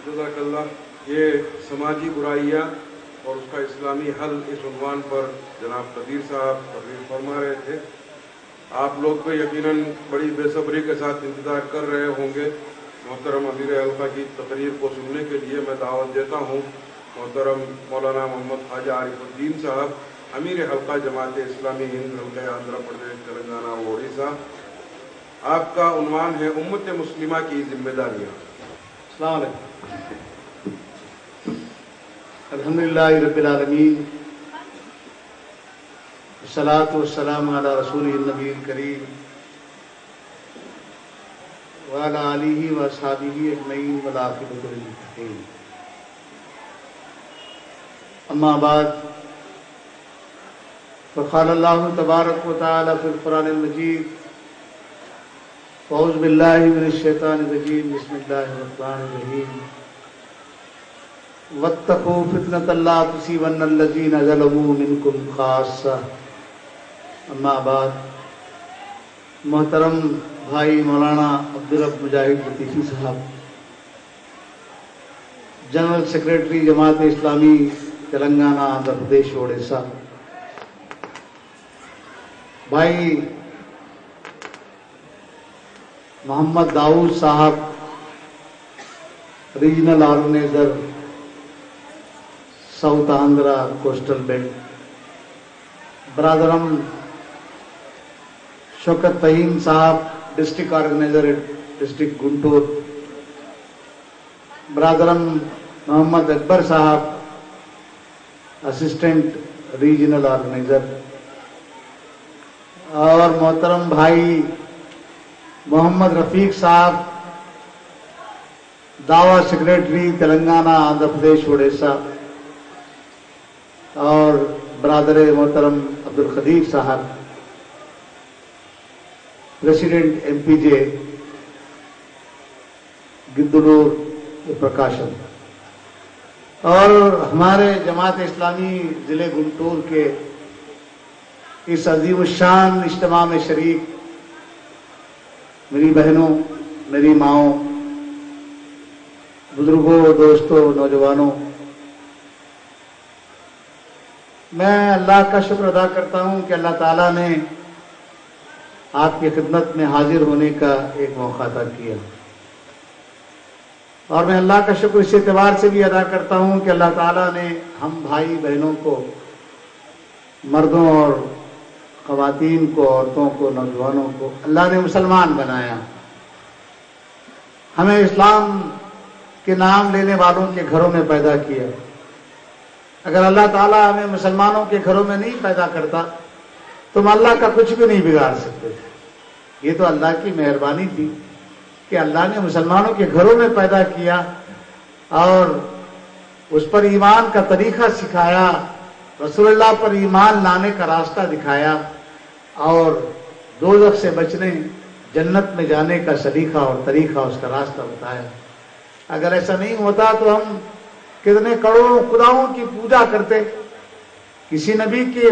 جزاک اللہ. یہ سماجی برائیاں اور اس کا اسلامی حل، اس عنوان پر جناب قدیر صاحب تقریر فرما رہے تھے. آپ لوگ کو یقیناً بڑی بے صبری کے ساتھ انتظار کر رہے ہوں گے محترم امیر حلقہ کی تقریر کو سننے کے لیے. میں دعوت دیتا ہوں محترم مولانا محمد خواجہ عارف الدین صاحب، امیر حلقہ جماعت اسلامی ہند حلقہ آندھرا پردیش، تلنگانہ و اڑیسہ. آپ کا عنوان ہے امت مسلمہ کی ذمہ داریاں. السلام علیکم. الحمدللہ رب العالمین، والصلاۃ والسلام علی رسولہ النبی الکریم وعلی آلہ واصحابہ اجمعین والعاقبۃ للمتقین. اما بعد، فقال اللہ تبارک و تعالی فی القرآن المجید: اعوذ باللہ من الشیطان الرجیم، بسم اللہ الرحمن الرحیم. واتقوا فتنة لا تصیبن الذین ظلموا منکم خاصہ. اما بعد، محترم بھائی مولانا عبدالرب مجاہد لطیفی صاحب، جنرل سیکریٹری جماعت اسلامی تلنگانہ، آندھرا پردیش، اڑیسہ، بھائی محمد داؤد صاحب، regional organiser south Andhra coastal belt, برادرم شوکت فہیم صاحب، ڈسٹرکٹ آرگنائزر ڈسٹرکٹ گنٹور، برادرم محمد اکبر صاحب، اسسٹنٹ ریجنل آرگنائزر، اور محترم بھائی محمد رفیق صاحب، دعوی سیکریٹری تلنگانہ، آندھرا پردیش، اڑیسہ، اور برادر محترم عبدالقدیر صاحب، پریسیڈنٹ ایم پی جے گدلور پرکاشن، اور ہمارے جماعت اسلامی ضلع گنٹور کے اس عظیم الشان اجتماع میں شریک میری بہنوں، میری ماؤں، بزرگوں، دوستوں، نوجوانوں، میں اللہ کا شکر ادا کرتا ہوں کہ اللہ تعالیٰ نے آپ کی خدمت میں حاضر ہونے کا ایک موقع عطا کیا. اور میں اللہ کا شکر اس اعتبار سے بھی ادا کرتا ہوں کہ اللہ تعالیٰ نے ہم بھائی بہنوں کو، مردوں اور خواتین کو، عورتوں کو، نوجوانوں کو اللہ نے مسلمان بنایا. ہمیں اسلام کے نام لینے والوں کے گھروں میں پیدا کیا. اگر اللہ تعالیٰ ہمیں مسلمانوں کے گھروں میں نہیں پیدا کرتا تو ہم اللہ کا کچھ بھی نہیں بگاڑ سکتے. یہ تو اللہ کی مہربانی تھی کہ اللہ نے مسلمانوں کے گھروں میں پیدا کیا اور اس پر ایمان کا طریقہ سکھایا، رسول اللہ پر ایمان لانے کا راستہ دکھایا، اور دوزخ سے بچنے، جنت میں جانے کا سلیقہ اور طریقہ، اس کا راستہ بتایا. اگر ایسا نہیں ہوتا تو ہم کتنے کروڑوں خداؤں کی پوجا کرتے، کسی نبی کی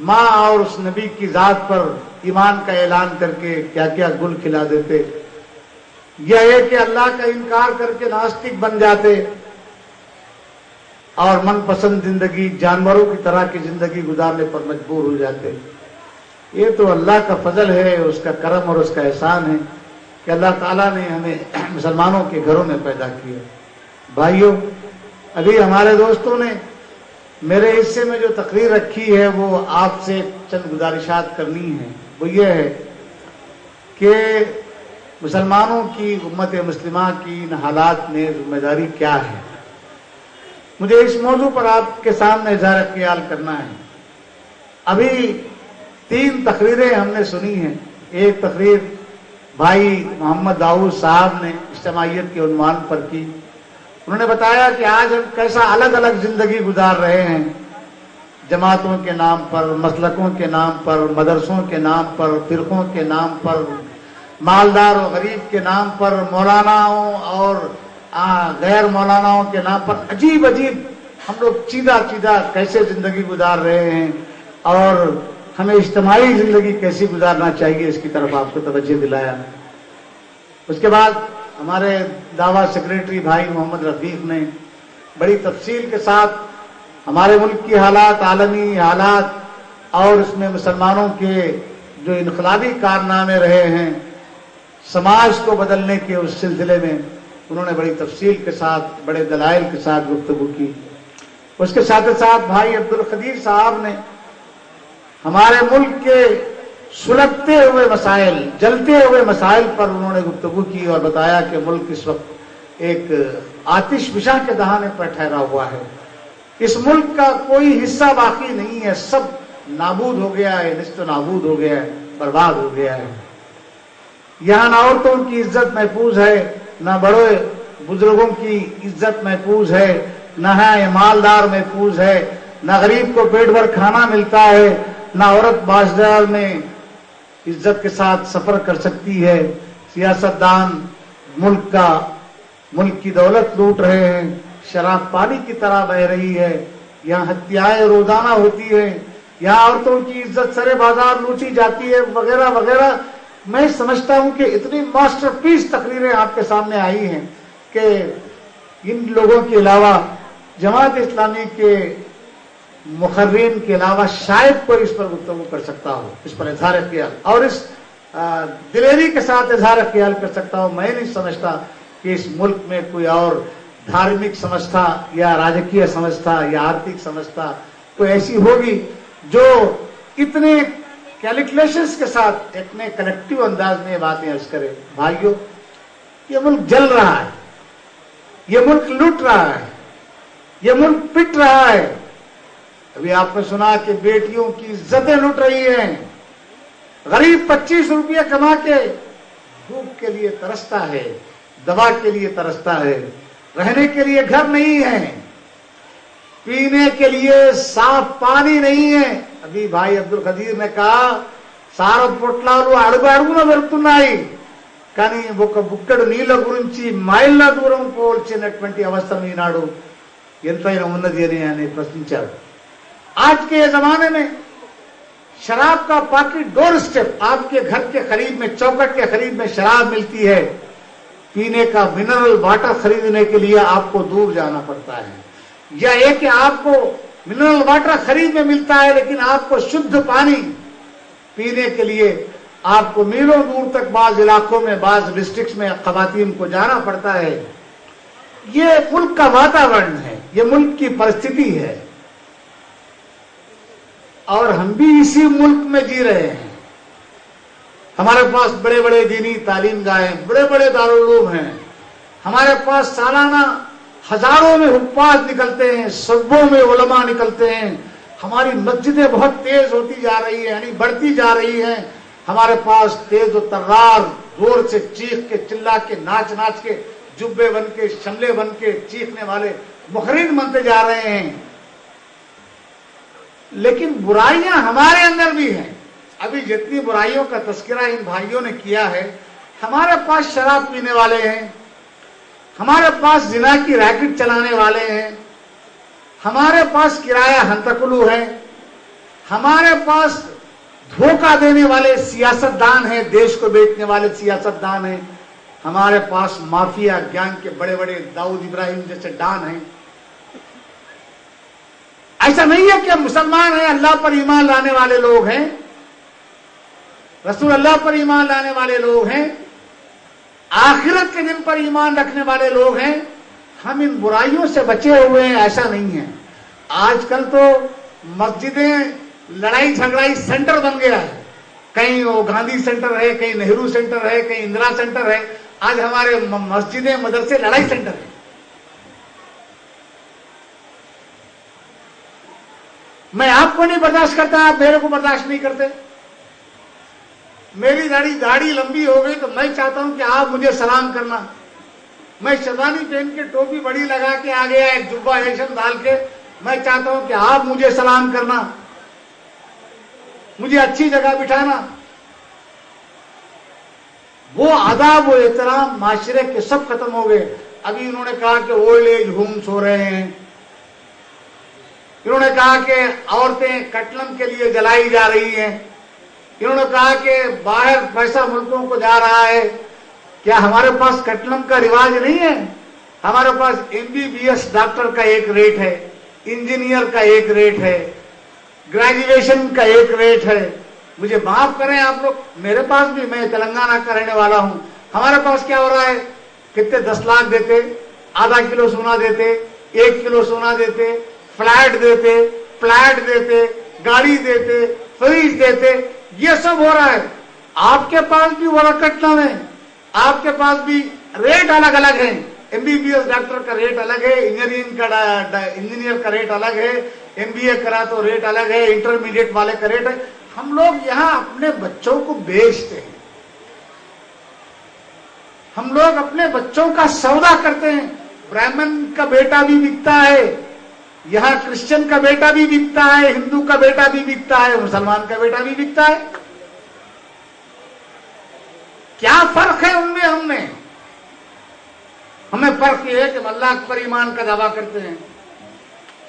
ماں اور اس نبی کی ذات پر ایمان کا اعلان کر کے کیا کیا گل کھلا دیتے، یا یہ کہ اللہ کا انکار کر کے ناستک بن جاتے اور من پسند زندگی، جانوروں کی طرح کی زندگی گزارنے پر مجبور ہو جاتے. یہ تو اللہ کا فضل ہے، اس کا کرم اور اس کا احسان ہے کہ اللہ تعالیٰ نے ہمیں مسلمانوں کے گھروں میں پیدا کیا. بھائیوں، ابھی ہمارے دوستوں نے میرے حصے میں جو تقریر رکھی ہے وہ آپ سے چند گزارشات کرنی ہے. وہ یہ ہے کہ مسلمانوں کی، امت مسلمہ کی ان حالات میں ذمہ داری کیا ہے. مجھے اس موضوع پر آپ کے سامنے اظہار خیال کرنا ہے. ابھی 3 تقریریں ہم نے سنی ہیں. ایک تقریر بھائی محمد داؤد صاحب نے اجتماعیت کے عنوان پر کی. انہوں نے بتایا کہ آج ہم کیسا الگ الگ زندگی گزار رہے ہیں، جماعتوں کے نام پر، مسلکوں کے نام پر، مدرسوں کے نام پر، فرقوں کے نام پر، مالدار و غریب کے نام پر، مولاناؤں اور غیر مولاناؤں کے نام پر. عجیب عجیب ہم لوگ چیدہ کیسے زندگی گزار رہے ہیں، اور ہمیں اجتماعی زندگی کیسی گزارنا چاہیے اس کی طرف آپ کو توجہ دلایا. اس کے بعد हमारे दावा सेक्रेटरी भाई मोहम्मद रफीक ने बड़ी तफसील के साथ हमारे मुल्क की हालात, आलमी हालात और इसमें मुसलमानों के जो इनकलाबी कारनामे रहे हैं समाज को बदलने के उस सिलसिले में उन्होंने बड़ी तफसील के साथ, बड़े दलाइल के साथ गुफ्तगू की। उसके साथ साथ भाई अब्दुल कदीर साहब ने हमारे मुल्क के सुलगते हुए मसाइल, जलते हुए मसाइल पर उन्होंने गुफ्तगू की और बताया कि मुल्क इस वक्त एक आतिशफिशा के दहाने पर ठहरा हुआ है। इस मुल्क का कोई हिस्सा बाकी नहीं है, सब नाबूद हो गया है, निस्तो नाबूद हो गया है, बर्बाद हो गया है। यहाँ न औरतों की इज्जत महफूज है, न बड़े बुजुर्गों की इज्जत महफूज है, न है मालदार महफूज है, न गरीब को पेट भर खाना मिलता है, न औरत बाजार में इज्जत के साथ सफर कर सकती है। सियासतदान मुल्क की दौलत लूट रहे हैं, शराब पानी की तरह बह रही है, यहाँ हत्याएं रोजाना होती है, यहाँ औरतों की इज्जत सरे बाजार लूटी जाती है, वगैरह वगैरह। मैं समझता हूं कि इतनी मास्टरपीस तकरीरें आपके सामने आई हैं कि इन लोगों के अलावा, जमात इस्लामी के मुखर्रीन के अलावा शायद कोई इस पर गुफ्तगू कर सकता हो, इस पर इजहार ख्याल और इस दिलेरी के साथ इजहार ख्याल कर सकता हो। मैं नहीं समझता कि इस मुल्क में कोई और धार्मिक संस्था या राजकीय संस्था या आर्थिक संस्था कोई ऐसी होगी जो इतने कैलकुलेशंस के साथ इतने कलेक्टिव अंदाज में बातें अर्ज करे। भाइयों, ये मुल्क जल रहा है, ये मुल्क लूट रहा है, ये मुल्क पिट रहा है। अभी आपने सुना कि बेटियों की इज्जतें लूट रही हैं। गरीब 25 रुपये कमा के भूख के लिए तरसता है, दवा के लिए तरसता है, रहने के लिए घर नहीं है, पीने के लिए साफ पानी नहीं है। अभी भाई अब्दुल कदीर ने कहा सारा పొట్లాలు అడుగు అడుగున వెళ్తున్నాయి, కానీ ఒక బుక్కడు నీళ్ల గురించి మైళ్ళ దూరం పోల్చినటువంటి అవస్థ ఈనాడు ఎంతైనా ఉన్నది అని ప్రశ్నించారు। आज के जमाने में शराब का पाकिट डोर स्टेप, आपके घर के करीब में, चौखट के करीब में शराब मिलती है। पीने का मिनरल वाटर खरीदने के लिए आपको दूर जाना पड़ता है, या एक कि आपको मिनरल वाटर खरीद में मिलता है लेकिन आपको शुद्ध पानी पीने के लिए आपको मीलों दूर तक बाज इलाकों में, बाज डिस्ट्रिक्ट्स में खवातीन को जाना पड़ता है। ये मुल्क का वातावरण है, ये मुल्क की परिस्थिति है और हम भी इसी मुल्क में जी रहे हैं। हमारे पास बड़े बड़े दीनी तालीम गाहे, बड़े बड़े दारुल उलूम हैं, हमारे पास सालाना हजारों में हुफ्फाज निकलते हैं, सब्बों में उलमा निकलते हैं। हमारी मस्जिदें बहुत तेज होती जा रही है, यानी बढ़ती जा रही हैं। हमारे पास तेज और तर्रार, जोर से चीख के, चिल्ला के, नाच नाच के, जुब्बे बन के, शमले बन के चीखने वाले मुखरिन बनते जा रहे हैं। लेकिन बुराइयां हमारे अंदर भी हैं। अभी जितनी बुराइयों का तस्करा इन भाइयों ने किया है, हमारे पास शराब पीने वाले हैं, हमारे पास जिना की रैकेट चलाने वाले हैं, हमारे पास किराया हंतकुलू है, हमारे पास धोखा देने वाले सियासतदान हैं, देश को बेचने वाले सियासतदान हैं, हमारे पास माफिया गैंग के बड़े बड़े दाऊद इब्राहिम जैसे डान हैं। ऐसा नहीं है कि मुसलमान हैं, अल्लाह पर ईमान लाने वाले लोग हैं, रसूल अल्लाह पर ईमान लाने वाले लोग हैं, आखिरत के दिन पर ईमान रखने वाले लोग हैं। हम इन बुराइयों से बचे हुए हैं, ऐसा नहीं है। आजकल तो मस्जिदें लड़ाई झगड़ाई सेंटर बन गया है। कहीं वो गांधी सेंटर है, कहीं नेहरू सेंटर है, कहीं इंदिरा सेंटर है। आज हमारे मस्जिदें, मदरसे लड़ाई सेंटर है। मैं आपको नहीं बर्दाश्त करता, आप मेरे को बर्दाश्त नहीं करते। मेरी दाढ़ी लंबी हो गई तो मैं चाहता हूं कि आप मुझे सलाम करना। मैं शेरवानी पहन के, टोपी बड़ी लगा के आ गया, एक जुब्बा रेशम डाल के, मैं चाहता हूं कि आप मुझे सलाम करना, मुझे अच्छी जगह बिठाना। वो आदाब, वो एहतराम माशरे के सब खत्म हो गए। अभी इन्होंने कहा कि ओल्ड एज होम्स हो रहे हैं, इन्होंने कहा कि औरतें कटलम के लिए जलाई जा रही हैं, इन्होंने कहा कि बाहर पैसा मुल्कों को जा रहा है, क्या हमारे पास कटलम का रिवाज नहीं है? हमारे पास MBBS डॉक्टर का एक रेट है, इंजीनियर का एक रेट है, ग्रेजुएशन का एक रेट है। मुझे माफ करें आप लोग, मेरे पास भी, मैं तेलंगाना का रहने वाला हूं, हमारे पास क्या हो रहा है? कितने 10 लाख देते, आधा किलो सोना देते, 1 किलो सोना देते, फ्लैट देते, प्लाट देते, गाड़ी देते, फ्रिज देते, ये सब हो रहा है। आपके पास भी बड़ा कटलम है, आपके पास भी रेट अलग अलग है। MBBS डॉक्टर का रेट अलग है, इंजीनियर का रेट अलग है, MBA करा तो रेट अलग है, इंटरमीडिएट वाले का रेट है। हम लोग यहाँ अपने बच्चों को बेचते हैं, हम लोग अपने बच्चों का सौदा करते हैं। ब्राह्मण का बेटा भी बिकता है, यहाँ क्रिश्चियन का बेटा भी बिकता है, हिंदू का बेटा भी बिकता है, मुसलमान का बेटा भी बिकता है। क्या फर्क है उनमें हमें फर्क ये है कि हम अल्लाह पर ईमान का दावा करते हैं।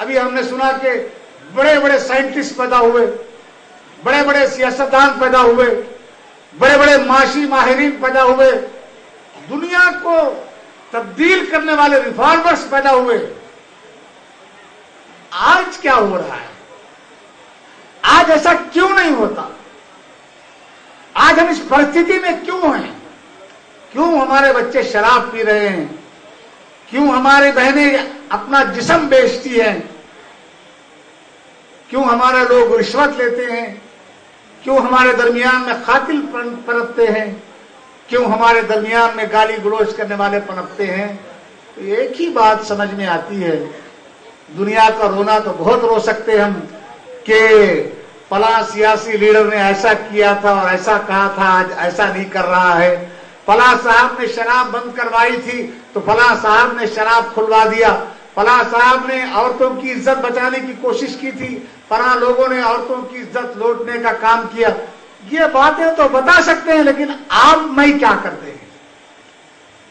अभी हमने सुना कि बड़े बड़े साइंटिस्ट पैदा हुए, बड़े बड़े सियासतदान पैदा हुए, बड़े बड़े माशी माहिरीन पैदा हुए, दुनिया को तब्दील करने वाले रिफॉर्मर्स पैदा हुए। आज क्या हो रहा है? आज ऐसा क्यों नहीं होता? आज हम इस परिस्थिति में क्यों हैं? क्यों हमारे बच्चे शराब पी रहे हैं? क्यों हमारी बहनें अपना जिस्म बेचती हैं? क्यों हमारे लोग रिश्वत लेते हैं? क्यों हमारे दरमियान में कातिल पनपते हैं? क्यों हमारे दरमियान में गाली गलौज करने वाले पनपते हैं? तो एक ही बात समझ में आती है, दुनिया का रोना तो बहुत रो सकते हम कि फला सियासी लीडर ने ऐसा किया था और ऐसा कहा था, आज ऐसा नहीं कर रहा है। फला साहब ने शराब बंद करवाई थी तो फला साहब ने शराब खुलवा दिया। फला साहब ने औरतों की इज्जत बचाने की कोशिश की थी, फला लोगों ने औरतों की इज्जत लौटने का काम किया। ये बातें तो बता सकते हैं, लेकिन आप मैं क्या करते हैं?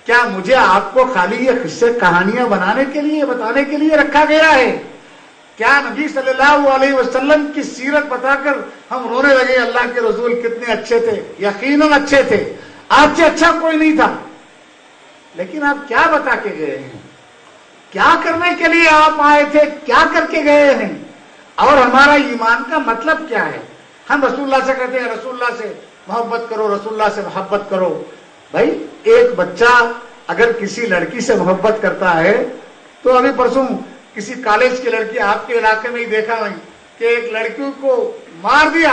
क्या मुझे आपको खाली ये किस्से कहानियां बनाने के लिए, बताने के लिए रखा गया है? क्या नबी सल्लल्लाहु अलैहि वसल्लम की सीरत बताकर हम रोने लगे अल्लाह के रसूल कितने अच्छे थे? यकीनन अच्छे थे, आपसे अच्छा कोई नहीं था। लेकिन आप क्या बता के गए हैं? क्या करने के लिए आप आए थे? क्या करके गए हैं? और हमारा ईमान का मतलब क्या है? हम रसूलुल्लाह से कहते हैं रसूलुल्लाह से मोहब्बत करो, रसूलुल्लाह से मोहब्बत करो। भाई एक बच्चा अगर किसी लड़की से मोहब्बत करता है तो अभी परसों किसी कॉलेज की लड़की, आपके इलाके में ही देखा नहीं कि एक लड़की को मार दिया।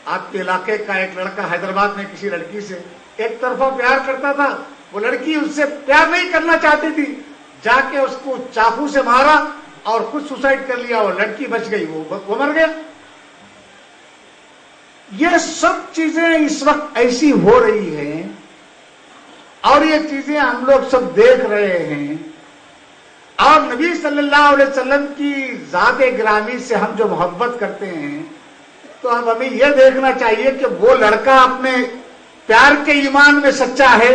आपके इलाके का एक लड़का हैदराबाद में किसी लड़की से एक तरफा प्यार करता था, वो लड़की उससे प्यार नहीं करना चाहती थी, जाके उसको चाकू से मारा और खुद सुसाइड कर लिया। वो लड़की बच गई, वो मर गया। ये सब चीजें इस वक्त ऐसी हो रही हैं और ये चीजें हम लोग सब देख रहे हैं। और नबी सल्लल्लाहु अलैहि वसल्लम की ज़ात-ए गिरामी से हम जो मोहब्बत करते हैं तो हम हमें यह देखना चाहिए कि वो लड़का अपने प्यार के ईमान में सच्चा है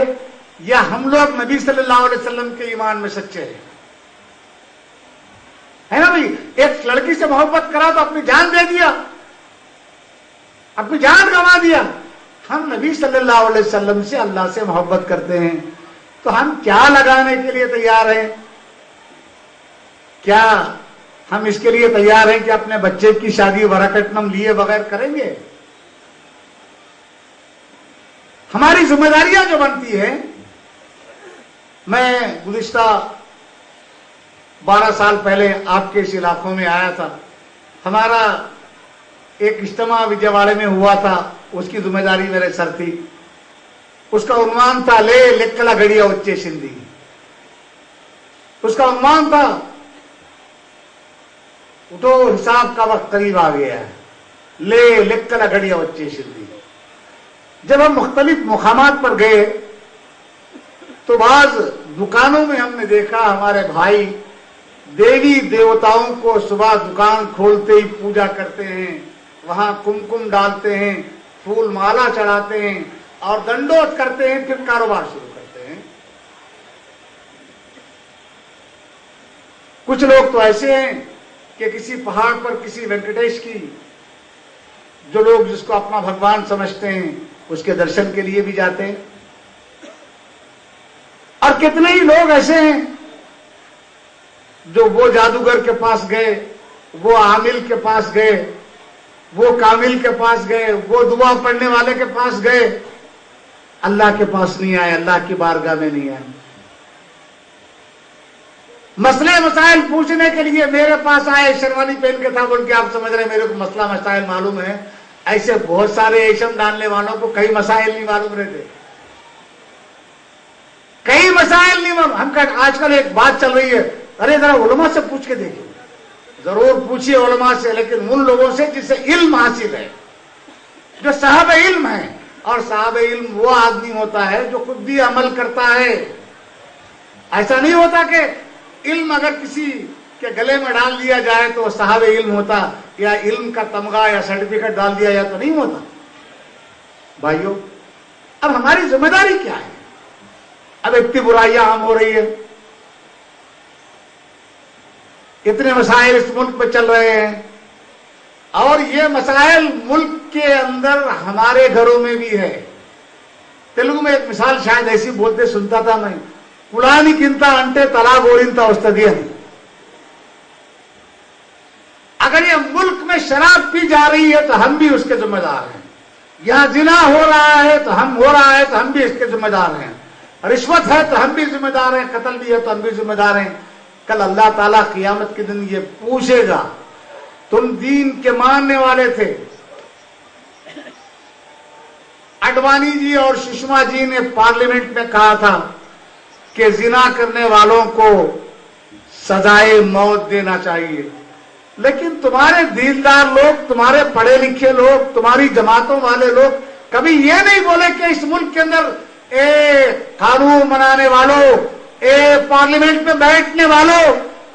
या हम लोग नबी सल्लल्लाहु अलैहि वसल्लम के ईमान में सच्चे हैं। है ना भाई? एक लड़की से मोहब्बत करा तो अपनी जान दे दिया, अपनी जान गंवा दिया। हम नबी सल्लल्लाहु अलैहि वसल्लम से, अल्लाह से मोहब्बत करते हैं तो हम क्या लगाने के लिए तैयार हैं? क्या हम इसके लिए तैयार हैं कि अपने बच्चे की शादी वरकटनम लिए बगैर करेंगे? हमारी जिम्मेदारियां जो बनती है, मैं गुज़िश्ता 12 साल पहले आपके इस इलाकों में आया था। हमारा एक इज्तिमा विजयवाड़े में हुआ था, उसकी जिम्मेदारी मेरे सर थी। उसका उन्वान था ले लेक्कला घड़िया वच्चे सिंधी। उसका उन्वान था तो हिसाब का वक्त करीब आ गया है, ले लेक्कला घड़िया वच्चे सिंधी। जब हम मुख्तलिफ मुकामात पर गए तो बाज दुकानों में हमने देखा हमारे भाई देवी देवताओं को सुबह दुकान खोलते ही पूजा करते हैं, वहां कुमकुम डालते हैं, फूल माला चढ़ाते हैं और दंडोत करते हैं, फिर कारोबार शुरू करते हैं। कुछ लोग तो ऐसे हैं कि किसी पहाड़ पर किसी वेंकटेश की, जो लोग जिसको अपना भगवान समझते हैं, उसके दर्शन के लिए भी जाते हैं। कितने ही लोग ऐसे हैं जो वो जादूगर के पास गए, वो आमिल के पास गए, वो कामिल के पास गए, वो दुआ पढ़ने वाले के पास गए, अल्लाह के पास नहीं आए, अल्लाह की बारगाह में नहीं आए। मसले मसाइल पूछने के लिए मेरे पास आए, शेरवानी पहन के था, बोल के आप समझ रहे मेरे को मसला मसाइल मालूम है। ऐसे बहुत सारे एशम डालने वालों को कई मसाइल नहीं मालूम रहते, कई मसाइल नहीं मालूम। हम कहते आजकल एक बात चल रही है, अरे जरा उलमा से पूछ के देखिए, जरूर पूछिए उलमा से, लेकिन उन लोगों से जिससे इल्म हासिल है, जो साहब इल्म है। और साहब इल्म वो आदमी होता है जो खुद भी अमल करता है। ऐसा नहीं होता कि इल्म अगर किसी के गले में डाल दिया जाए तो साहब इल्म होता, या इल्म का तमगा या सर्टिफिकेट डाल दिया जाए तो नहीं होता। भाइयों, अब हमारी जिम्मेदारी क्या है? अब इतनी बुराइयां आम हो रही है, इतने मसाइल इस मुल्क में चल रहे हैं, और ये मसाइल मुल्क के अंदर हमारे घरों में भी है। तेलुगु में एक मिसाल शायद ऐसी बोलते सुनता था मैं, कुलानी किंता अंटे तला गोरिंता उस्तदिया। अगर ये मुल्क में शराब पी जा रही है तो हम भी उसके जिम्मेदार हैं, यहां जिना हो रहा है तो हम भी इसके जिम्मेदार हैं, रिश्वत है तो हम भी जिम्मेदार हैं, कत्ल भी है तो हम भी जिम्मेदार हैं। कल अल्लाह ताला क़ियामत के दिन ये पूछेगा, तुम दीन के मानने वाले थे। अडवाणी जी और सुषमा जी ने पार्लियामेंट में कहा था कि जिना करने वालों को सजाए मौत देना चाहिए, लेकिन तुम्हारे दीनदार लोग, तुम्हारे पढ़े लिखे लोग, तुम्हारी जमातों वाले लोग कभी ये नहीं बोले कि इस मुल्क के अंदर कानून बनाने वालों, पार्लियामेंट में बैठने वालों,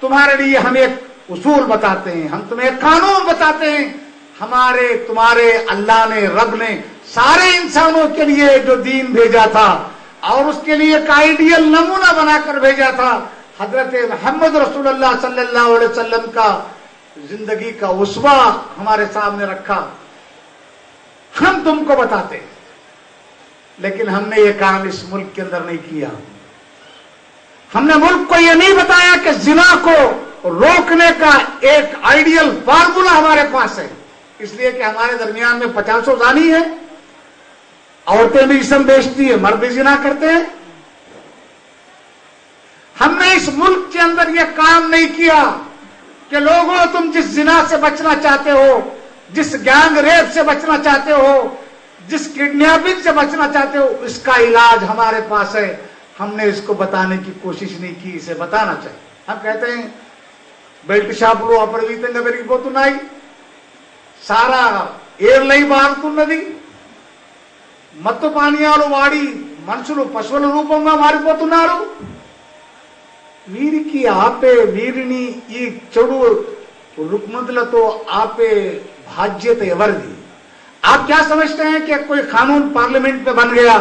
तुम्हारे लिए हम एक उसूल बताते हैं, हम तुम्हें एक कानून बताते हैं। तुम्हारे अल्लाह ने, रब ने सारे इंसानों के लिए जो दीन भेजा था और उसके लिए एक आइडियल नमूना बनाकर भेजा था, हजरत मोहम्मद रसूलुल्लाह सल्लल्लाहु अलैहि वसल्लम का जिंदगी का उस्वा हमारे सामने रखा, हम तुमको बताते हैं। लेकिन हमने ये काम इस मुल्क के अंदर नहीं किया। हमने मुल्क को ये नहीं बताया कि जिना को रोकने का एक आइडियल फार्मूला हमारे पास है, इसलिए कि हमारे दरमियान में 50 जानी है, औरतें भी जिस्म बेचती है, मर्द भी जिना करते हैं। हमने इस मुल्क के अंदर यह काम नहीं किया कि लोगों तुम जिस जिना से बचना चाहते हो, जिस गैंग रेप से बचना चाहते हो, जिस किडनैपिंग से बचना चाहते हो, इसका इलाज हमारे पास है। हमने इसको बताने की कोशिश नहीं की, इसे बताना चाहिए। हम कहते हैं बेल्ट షాపులు అపరిమితంగా పెరిగిపోతున్నాయి, సారా ఏర్లై బారుతున్నది, మత్తు పానీయాలు వాడి మనుషులు పశువుల రూపంగా మారిపోతున్నారు। వీరికి ఆపే, వీరిని ఈ చెడు రుగ్మతులతో ఆపే బాధ్యత ఎవరిది? आप क्या समझते हैं कि कोई कानून पार्लियामेंट में बन गया,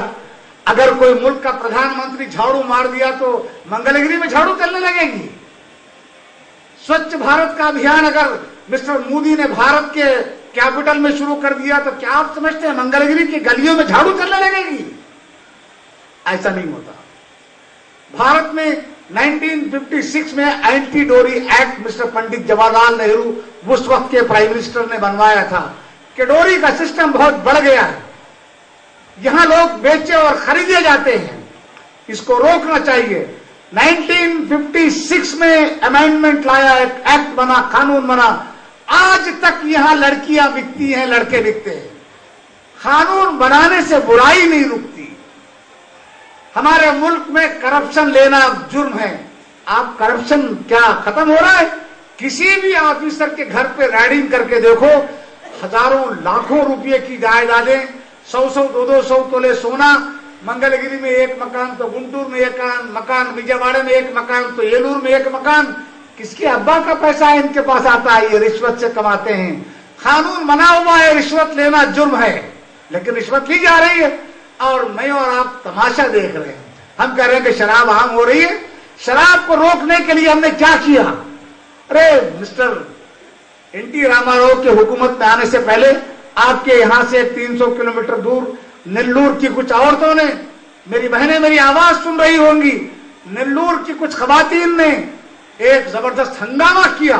अगर कोई मुल्क का प्रधानमंत्री झाड़ू मार दिया तो मंगलगिरी में झाड़ू चलने लगेगी? स्वच्छ भारत का अभियान अगर मिस्टर मोदी ने भारत के कैपिटल में शुरू कर दिया तो क्या आप समझते हैं मंगलगिरी की गलियों में झाड़ू चलने लगेगी? ऐसा नहीं होता। भारत में 1956 में एंटी डोरी एक्ट मिस्टर पंडित जवाहरलाल नेहरू उस वक्त के प्राइम मिनिस्टर ने बनवाया था कि डोरी का सिस्टम बहुत बढ़ गया है, यहां लोग बेचे और खरीदे जाते हैं, इसको रोकना चाहिए। 1956 में अमेंडमेंट लाया, एक एक्ट बना, कानून बना, आज तक यहां लड़कियां बिकती हैं, लड़के बिकते हैं। कानून बनाने से बुराई नहीं रुकती। हमारे मुल्क में करप्शन लेना जुर्म है। आप करप्शन क्या खत्म हो रहा है? किसी भी ऑफिसर के घर पे राइडिंग करके देखो, हजारों लाखों रुपए की जायदादें, 100 200 तोले सोना, मंगलगिरी में एक मकान, तो गुंटूर में एक मकान, विजयवाड़ा में एक मकान, तो येलूर में एक मकान। किसके अब्बा का पैसा इनके पास आता है? ये रिश्वत से कमाते हैं। कानून बना हुआ है, रिश्वत लेना जुर्म है, लेकिन रिश्वत ली जा रही है और मैं और आप तमाशा देख रहे हैं। हम कह रहे हैं कि शराब आम हो रही है। शराब को रोकने के लिए हमने क्या किया? अरे मिस्टर एनटी रामाराव के हुकूमत में आने से पहले आपके यहां से 300 किलोमीटर दूर नेल्लूर की कुछ औरतों ने, मेरी बहनें मेरी आवाज सुन रही होंगी, नेल्लोर की कुछ खवातीन ने एक जबरदस्त हंगामा किया,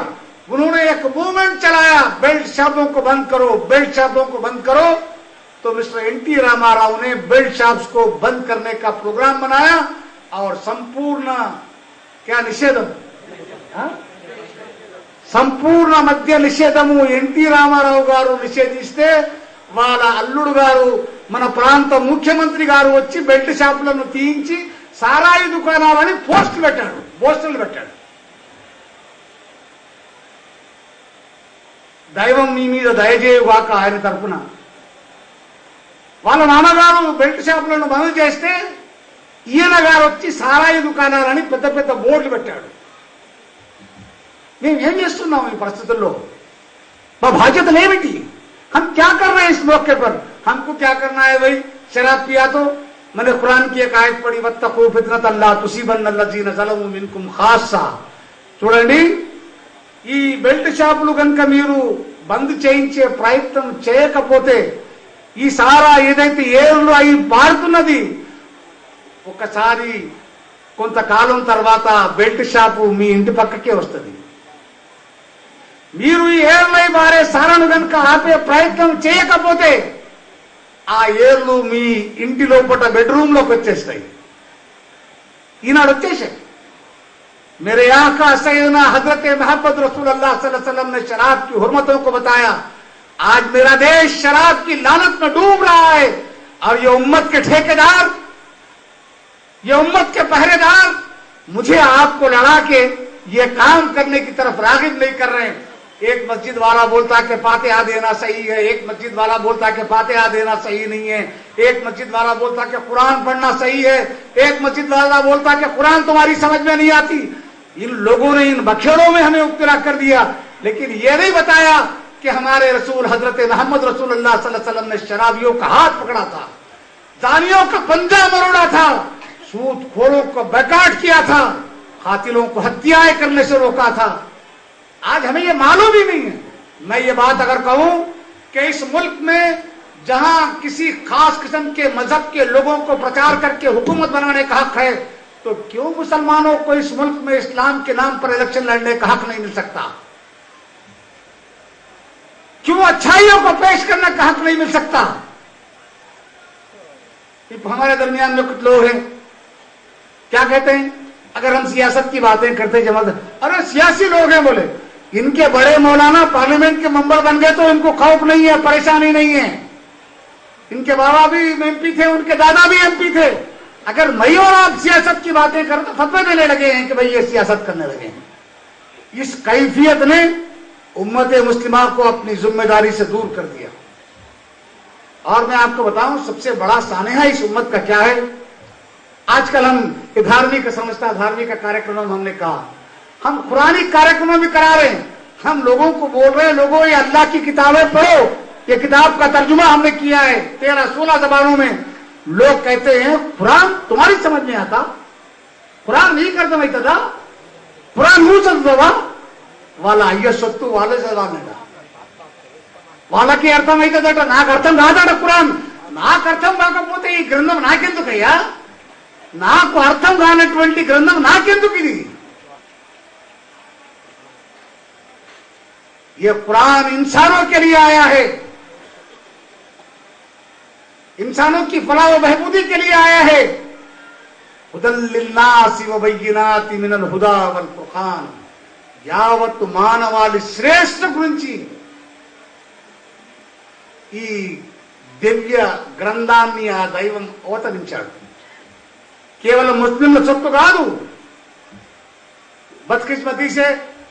उन्होंने एक मूवमेंट चलाया, बेल्ट शॉपों को बंद करो, बेल्ट शॉपों को बंद करो। तो मिस्टर एनटी रामाराव ने बेल्ट शॉप्स को बंद करने का प्रोग्राम बनाया और संपूर्ण क्या निषेधम, సంపూర్ణ మద్య నిషేధము ఎన్టీ రామారావు గారు నిషేధిస్తే వాళ్ళ అల్లుడు గారు మన ప్రాంత ముఖ్యమంత్రి గారు వచ్చి బెల్ట్ షాపులను తీయించి సారాయి దుకాణాలని పోస్టులు పెట్టాడు. దైవం మీ మీద దయచేయుగాక ఆయన తరఫున. వాళ్ళ నాన్నగారు బెల్ట్ షాపులను బంద్ చేస్తే ఈయన గారు వచ్చి సారాయి దుకాణాలని పెద్ద పెద్ద బోర్డులు పెట్టాడు. మేము ఏం చేస్తున్నాం ఈ పరిస్థితుల్లో? మా బాధ్యతలు ఏమిటి? हम क्या कर रहे हैं इस मौके पर? हमको क्या करना है भाई? शराब पिया तो मैंने कुरान की एक आयत पढ़ी, वत्तकू फितनतन ला तुसीबन्न अल्लज़ीना ज़लमू मिनकुम खास्सा. చూడండి, ఈ బెల్ట్ షాపులు కనుక మీరు బంద్ చేయించే ప్రయత్నం చేయకపోతే ఈ సారా ఏదైతే ఏరులో అయి పారుతున్నది, ఒకసారి కొంతకాలం తర్వాత బెల్ట్ షాపు మీ ఇంటి పక్కకే వస్తుంది. మీరు ఈ ఏర్లై బారే సారాను కనుక ఆపే ప్రయత్నం చేయకపోతే ఆ ఏర్లు మీ ఇంటి లోపల బెడ్రూమ్ లోకి వచ్చేస్తాయి. ఈనాడు వచ్చేసాయి. मेरे यहाँ का सैयदना हजरत मोहम्मद रसूलुल्लाह सल्लल्लाहु अलैहि वसल्लम ने शराब की हुर्मतों को बताया. आज मेरा देश शराब की लानत में डूब रहा है और ये उम्मत के ठेकेदार, ये उम्मत के पहरेदार मुझे आपको लड़ा के ये काम करने की तरफ रागिब नहीं कर रहे हैं. एक मस्जिद वाला बोलता कि फातिहा देना सही है, एक मस्जिद वाला बोलता कि फातिहा देना सही नहीं है, एक मस्जिद वाला बोलता कि कुरान पढ़ना सही है, एक मस्जिद वाला बोलता कि कुरान तुम्हारी समझ में नहीं आती. इन लोगों ने इन बखेड़ों में हमें मुब्तला कर दिया, लेकिन ये नहीं बताया कि हमारे रसूल हजरत मोहम्मद रसूलुल्लाह सल्लल्लाहु अलैहि वसल्लम ने शराबियों का हाथ पकड़ा था, जानियों का पंजा मरोड़ा था, सूदखोरों को बैकाट किया था, कातिलों को हत्याएं करने से रोका था. आज हमें ये मालूम ही नहीं है. मैं ये बात अगर कहूं कि इस मुल्क में जहां किसी खास किस्म के मजहब के लोगों को प्रचार करके हुकूमत बनाने का हक है, तो क्यों मुसलमानों को इस मुल्क में इस्लाम के नाम पर इलेक्शन लड़ने का हक नहीं मिल सकता? क्यों अच्छाइयों को पेश करने का हक नहीं मिल सकता? हमारे दरमियान में कुछ लोग हैं, क्या कहते हैं, अगर हम सियासत की बातें करते जमा, अरे सियासी लोग हैं, बोले इनके बड़े मौलाना पार्लियामेंट के मेंबर बन गए तो इनको खौफ नहीं है, परेशानी नहीं है. इनके बाबा भी एमपी थे, उनके दादा भी एमपी थे. अगर मैं और आप सियासत की बातें करें तो फतवे देने लगे हैं कि भाई ये सियासत करने लगे हैं. इस कैफियत ने उम्मत मुस्लिमा को अपनी जिम्मेदारी से दूर कर दिया. और मैं आपको बताऊं सबसे बड़ा सानेहा इस उम्मत का क्या है. आजकल हम धार्मिक समझता धार्मिक कार्यक्रम में हमने कहा, हम पुरानी कार्यक्रमों भी करा रहे हैं. हम लोगों को बोल रहे हैं, लोगों ये अल्लाह की किताबें पढ़ो. ये किताब का तर्जुमा हमने किया है 13-16 जबानों में. लोग कहते हैं कुरान तुम्हारी समझ में आता, कुरान नहीं करते मैं तदा कुरान हूं चलता వాళ్ళ అయ్య సొత్తు వాళ్ళే చదవాలట, వాళ్ళకి అర్థం అవుతుందట, నాకు అర్థం కాదట కురాన్. నాకు అర్థం కాకపోతే ఈ గ్రంథం నాకెందుకయ్యా? నాకు అర్థం కానటువంటి గ్రంథం నాకెందుకు ఇది? ये कुरान इंसानों के लिए आया है, इंसानों की फलाह व बहबूदी के लिए आया है. हुदल लिन्नासि व बय्यिनाति मिनल हुदा वल फुर्खान. యావత్తు మానవాళి శ్రేష్ఠ గురించి ఈ దివ్య గ్రంథాన్ని ఆ దైవం అవతరించాడు. కేవలం ముస్లింల సొత్తు కాదు. बदकिस्मती से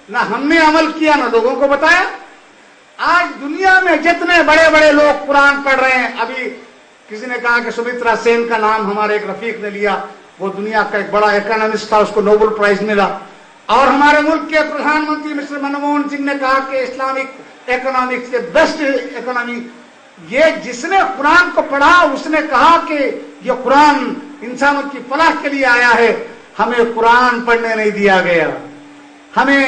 ना हमने अमल किया ना लोगों को बताया. आज दुनिया में जितने बड़े बड़े लोग कुरान पढ़ रहे हैं, अभी किसी ने कहा कि सुमित्रा सेन का नाम हमारे एक रफीक ने लिया, वो दुनिया का एक बड़ा इकोनॉमिस्ट था, उसको नोबेल प्राइज मिला. और हमारे मुल्क के प्रधानमंत्री मिस्टर मनमोहन सिंह ने कहा कि इस्लामिक इकोनॉमिक्स के बेस्ट इकोनॉमी. ये जिसने कुरान को पढ़ा उसने कहा कि ये कुरान इंसानों की फलाह के लिए आया है. हमें कुरान पढ़ने नहीं दिया गया, हमें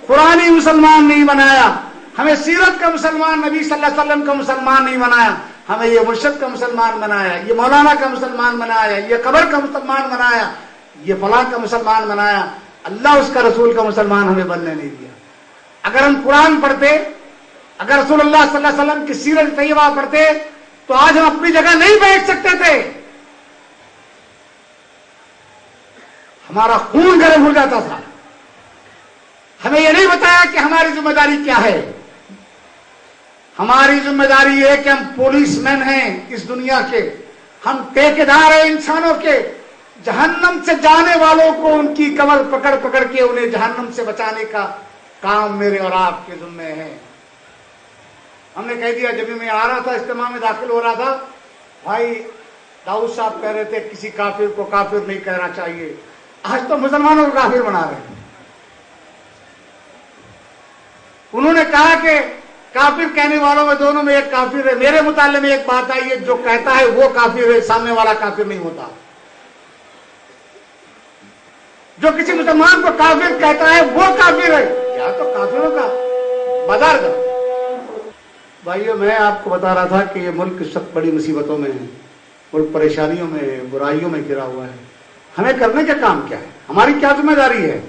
कुरानी मुसलमान नहीं बनाया, हमें सीरत का मुसलमान, नबी सल्लल्लाहु अलैहि वसल्लम का मुसलमान नहीं बनाया. हमें ये मुर्शिद का मुसलमान बनाया, ये मौलाना का मुसलमान बनाया, ये कब्र का मुसलमान बनाया. یہ فلاں کا مسلمان بنایا، اللہ اس کا رسول کا مسلمان ہمیں بننے نہیں دیا۔ اگر ہم قرآن پڑھتے، اگر رسول اللہ صلی اللہ علیہ وسلم کی سیرت طیبہ پڑھتے تو آج ہم اپنی جگہ نہیں بیٹھ سکتے تھے، ہمارا خون گرم ہو جاتا تھا۔ ہمیں یہ نہیں بتایا کہ ہماری ذمہ داری کیا ہے۔ ہماری ذمہ داری یہ ہے کہ ہم پولیس مین ہیں اس دنیا کے، ہم ٹھیکیدار ہیں انسانوں کے۔ جہنم سے جانے والوں کو ان کی کمر پکڑ پکڑ کے انہیں جہنم سے بچانے کا کام میرے اور آپ کے ذمہ ہے۔ ہم نے کہہ دیا، جب میں آ رہا تھا اجتماع میں داخل ہو رہا تھا، بھائی داؤد صاحب کہہ رہے تھے کسی کافر کو کافر نہیں کہنا چاہیے، آج تو مسلمانوں کو کافر بنا رہے ہیں۔ انہوں نے کہا کہ کافر کہنے والوں میں دونوں میں ایک کافر ہے۔ میرے مطالعے میں ایک بات آئی ہے، جو کہتا ہے وہ کافر ہے، سامنے والا کافر نہیں ہوتا۔ جو کسی مسلمان کو کافر کہتا ہے وہ کافر ہے، کیا تو کافروں کا بازار کا۔ بھائیو، میں آپ کو بتا رہا تھا کہ یہ ملک اس وقت بڑی مصیبتوں میں ہے، ملک پریشانیوں میں، برائیوں میں گھرا ہوا ہے۔ ہمیں کرنے کا کام کیا ہے؟ ہماری کیا ذمہ داری ہے؟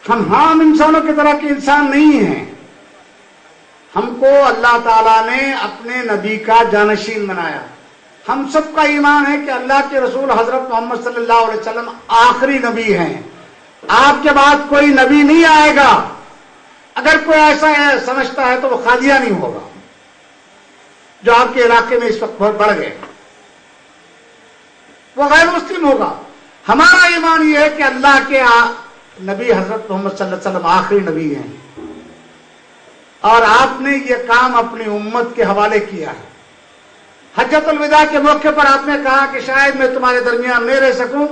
ہم عام انسانوں کی طرح کے انسان نہیں ہیں۔ ہم کو اللہ تعالیٰ نے اپنے نبی کا جانشین بنایا۔ ہم سب کا ایمان ہے کہ اللہ کے رسول حضرت محمد صلی اللہ علیہ وسلم آخری نبی ہیں۔ آپ کے بعد کوئی نبی نہیں آئے گا۔ اگر کوئی ایسا سمجھتا ہے تو وہ قادیانی ہوگا، جو آپ کے علاقے میں اس وقت بہت بڑھ گئے، وہ غیر مسلم ہوگا۔ ہمارا ایمان یہ ہے کہ اللہ کے نبی حضرت محمد صلی اللہ علیہ وسلم آخری نبی ہیں، اور آپ نے یہ کام اپنی امت کے حوالے کیا ہے۔ حجۃ الوداع کے موقع پر آپ نے کہا کہ شاید میں تمہارے درمیان نہیں رہ سکوں،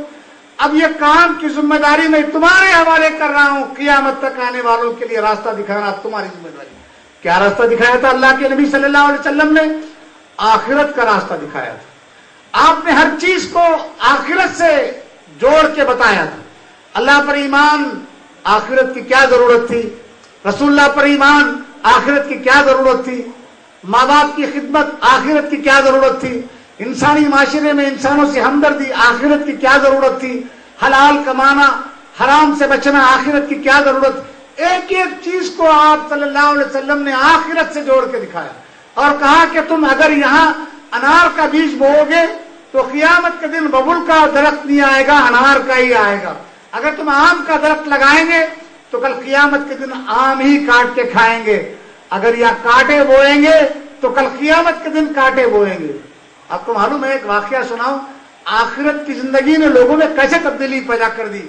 اب یہ کام کی ذمہ داری میں تمہارے حوالے کر رہا ہوں۔ قیامت تک آنے والوں کے لیے راستہ دکھانا اب تمہاری ذمہ داری ہے۔ کیا راستہ دکھایا تھا اللہ کے نبی صلی اللہ علیہ وسلم نے؟ آخرت کا راستہ دکھایا تھا۔ آپ نے ہر چیز کو آخرت سے جوڑ کے بتایا تھا۔ اللہ پر ایمان، آخرت کی کیا ضرورت تھی؟ رسول اللہ پر ایمان، آخرت کی کیا ضرورت تھی؟ ماں باپ کی خدمت، آخرت کی کیا ضرورت تھی؟ انسانی معاشرے میں انسانوں سے ہمدردی، آخرت کی کیا ضرورت تھی؟ حلال کمانا، حرام سے بچنا، آخرت کی کیا ضرورت؟ ایک ایک چیز کو آپ صلی اللہ علیہ وسلم نے آخرت سے جوڑ کے دکھایا، اور کہا کہ تم اگر یہاں انار کا بیج بو گے تو قیامت کے دن ببول کا درخت نہیں آئے گا، انار کا ہی آئے گا۔ اگر تم آم کا درخت لگائیں گے تو کل قیامت کے دن آم ہی کاٹ کے کھائیں گے، اگر یا کاٹے بوئیں گے تو کل قیامت کے دن کاٹے بوئیں گے۔ آپ کو معلوم ہے، ایک واقعہ سناؤں، آخرت کی زندگی نے لوگوں میں کیسے تبدیلی پیدا کر دی۔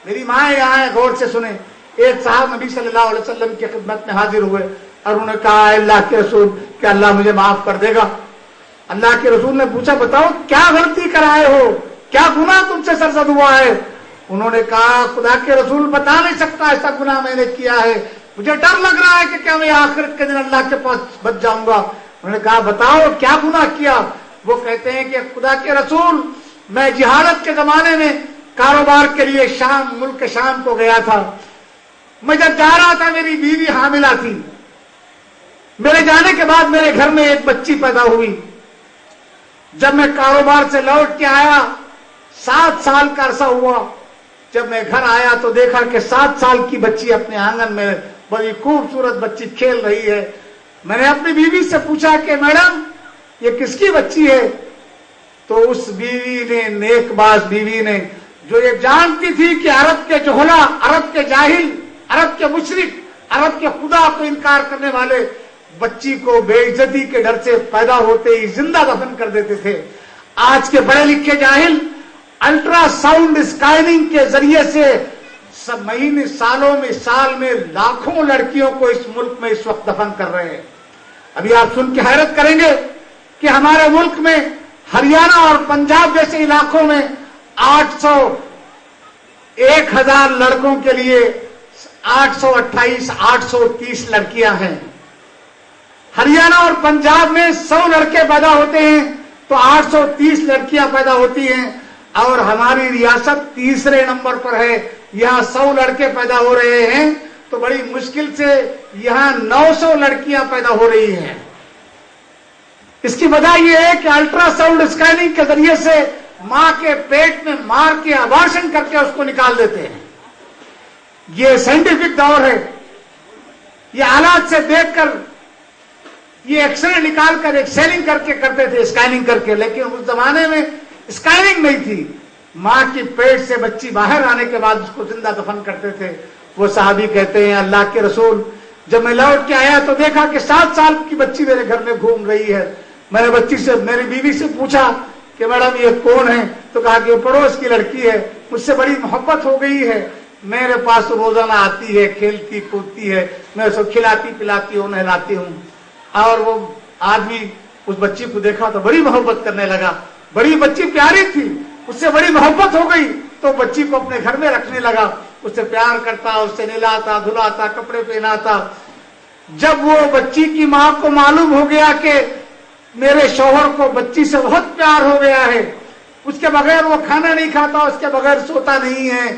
میری ماں یہاں ہے، غور سے سنیں۔ ایک صاحب نبی صلی اللہ علیہ وسلم کی خدمت میں حاضر ہوئے اور انہوں نے کہا، اے اللہ کے رسول، کہ اللہ مجھے معاف کر دے گا؟ اللہ کے رسول نے پوچھا، بتاؤ کیا غلطی کرائے ہو، کیا گناہ تم سے سرزد ہوا ہے؟ انہوں نے کہا، خدا کے رسول بتا نہیں سکتا ایسا گناہ میں نے کیا ہے، مجھے ڈر لگ رہا ہے کہ کیا میں آخرت کے دن اللہ کے پاس بچ جاؤں گا۔ انہوں نے کہا، بتاؤ کیا گناہ کیا؟ وہ کہتے ہیں کہ خدا کے رسول، میں جہالت کے زمانے میں کاروبار کے لیے شام، ملک شام کو گیا تھا۔ میں جب جا رہا تھا میری بیوی حاملہ تھی، میرے جانے کے بعد میرے گھر میں ایک بچی پیدا ہوئی۔ جب میں کاروبار سے لوٹ کے آیا، 7 سال کا عرصہ ہوا، جب میں گھر آیا تو دیکھا کہ 7 سال کی بچی اپنے آنگن میں بڑی خوبصورت بچی کھیل رہی ہے۔ میں نے اپنی بیوی سے پوچھا کہ میڈم یہ کس کی بچی ہے؟ تو اس بیوی نے، نیک باز بیوی نے، جو یہ جانتی تھی کہ عرب کے جہلا، عرب کے جاہل، عرب کے مشرک، عرب کے خدا کو انکار کرنے والے بچی کو بے عزتی کے ڈر سے پیدا ہوتے ہی زندہ دفن کر دیتے تھے، آج کے پڑھے لکھے جاہل الٹرا ساؤنڈ اسکیننگ کے ذریعے سے سب مہینے، سالوں میں، سال میں لاکھوں لڑکیوں کو اس ملک میں اس وقت دفن کر رہے ہیں۔ ابھی آپ سن کے حیرت کریں گے کہ ہمارے ملک میں ہریانہ اور پنجاب جیسے علاقوں میں 1000 لڑکوں کے لیے 828 830 لڑکیاں ہیں۔ ہریانہ اور پنجاب میں 100 لڑکے پیدا ہوتے ہیں تو 830 لڑکیاں پیدا ہوتی ہیں، اور ہماری ریاست تیسرے نمبر پر ہے، یہاں 100 لڑکے پیدا ہو رہے ہیں تو بڑی مشکل سے یہاں 900 لڑکیاں پیدا ہو رہی ہیں۔ اس کی وجہ یہ ہے کہ الٹرا ساؤنڈ اسکیننگ کے ذریعے سے मां के पेट में मार के अबॉर्शन करके उसको निकाल देते हैं। ये साइंटिफिक दौर है। ये हालात से देखकर ये एक्सरे निकाल कर एक्सेलिंग करके करते थे, स्कैनिंग करके। लेकिन उस जमाने में स्कैनिंग नहीं थी। मां की पेट से बच्ची बाहर आने के बाद उसको जिंदा दफन करते थे। वो साहबी कहते हैं अल्लाह के रसूल, जब मैं लौट के आया तो देखा कि 7 साल की बच्ची मेरे घर में घूम रही है। मैंने बच्ची से, मेरी बीवी से पूछा कि मैडम ये कौन है? तो कहा कि पड़ोस की लड़की है, मुझसे बड़ी मोहब्बत हो गई है, मेरे पास रोजाना आती है, खेलती कूदती है, मैं उसको खिलाती पिलाती हूँ, नहलाती हूँ। और वो आदमी उस बच्ची को देखा तो बड़ी मोहब्बत करने लगा। बड़ी बच्ची प्यारी थी, उससे बड़ी मोहब्बत हो गई तो बच्ची को अपने घर में रखने लगा। उससे प्यार करता, उससे नहलाता धुलाता, कपड़े पहनाता। जब वो बच्ची की मां को मालूम हो गया कि मेरे शौहर को बच्ची से बहुत प्यार हो गया है, उसके बगैर वो खाना नहीं खाता, उसके बगैर सोता नहीं है,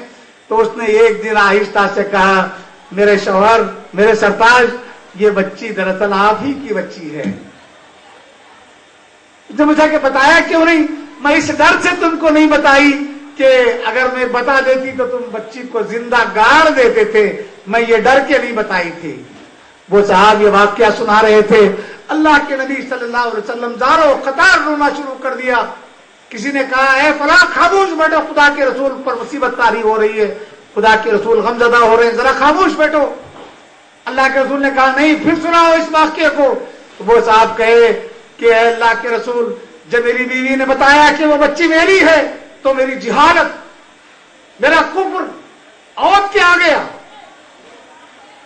तो उसने एक दिन आहिस्ता से कहा, मेरे शौहर, मेरे सरताज, ये बच्ची दरअसल आप ही की बच्ची है। उसने मुझे के बताया क्यों नहीं? मैं इस डर से तुमको नहीं बताई कि अगर मैं बता देती तो तुम बच्ची को जिंदा गाड़ देते थे, मैं ये डर के नहीं बताई थी। वो साहब ये वाकया सुना रहे थे। अल्लाह के नबी सल्लल्लाहु अलैहि वसल्लम जारो कतार रोना शुरू कर दिया। किसी ने कहा, ए फला खामोश बैठो, खुदा के रसूल पर मुसीबत तारी हो रही है, खुदा के रसूल गमजदा हो रहे हैं, जरा खामोश बैठो। अल्लाह के रसूल ने कहा, नहीं, फिर सुनाओ इस वाक्य को। तो वो साहब कहे कि अल्लाह के रसूल, जब मेरी बीवी ने बताया कि वो बच्ची मेरी है तो मेरी जिहालत, मेरा कुफ्र और क्या आ गया।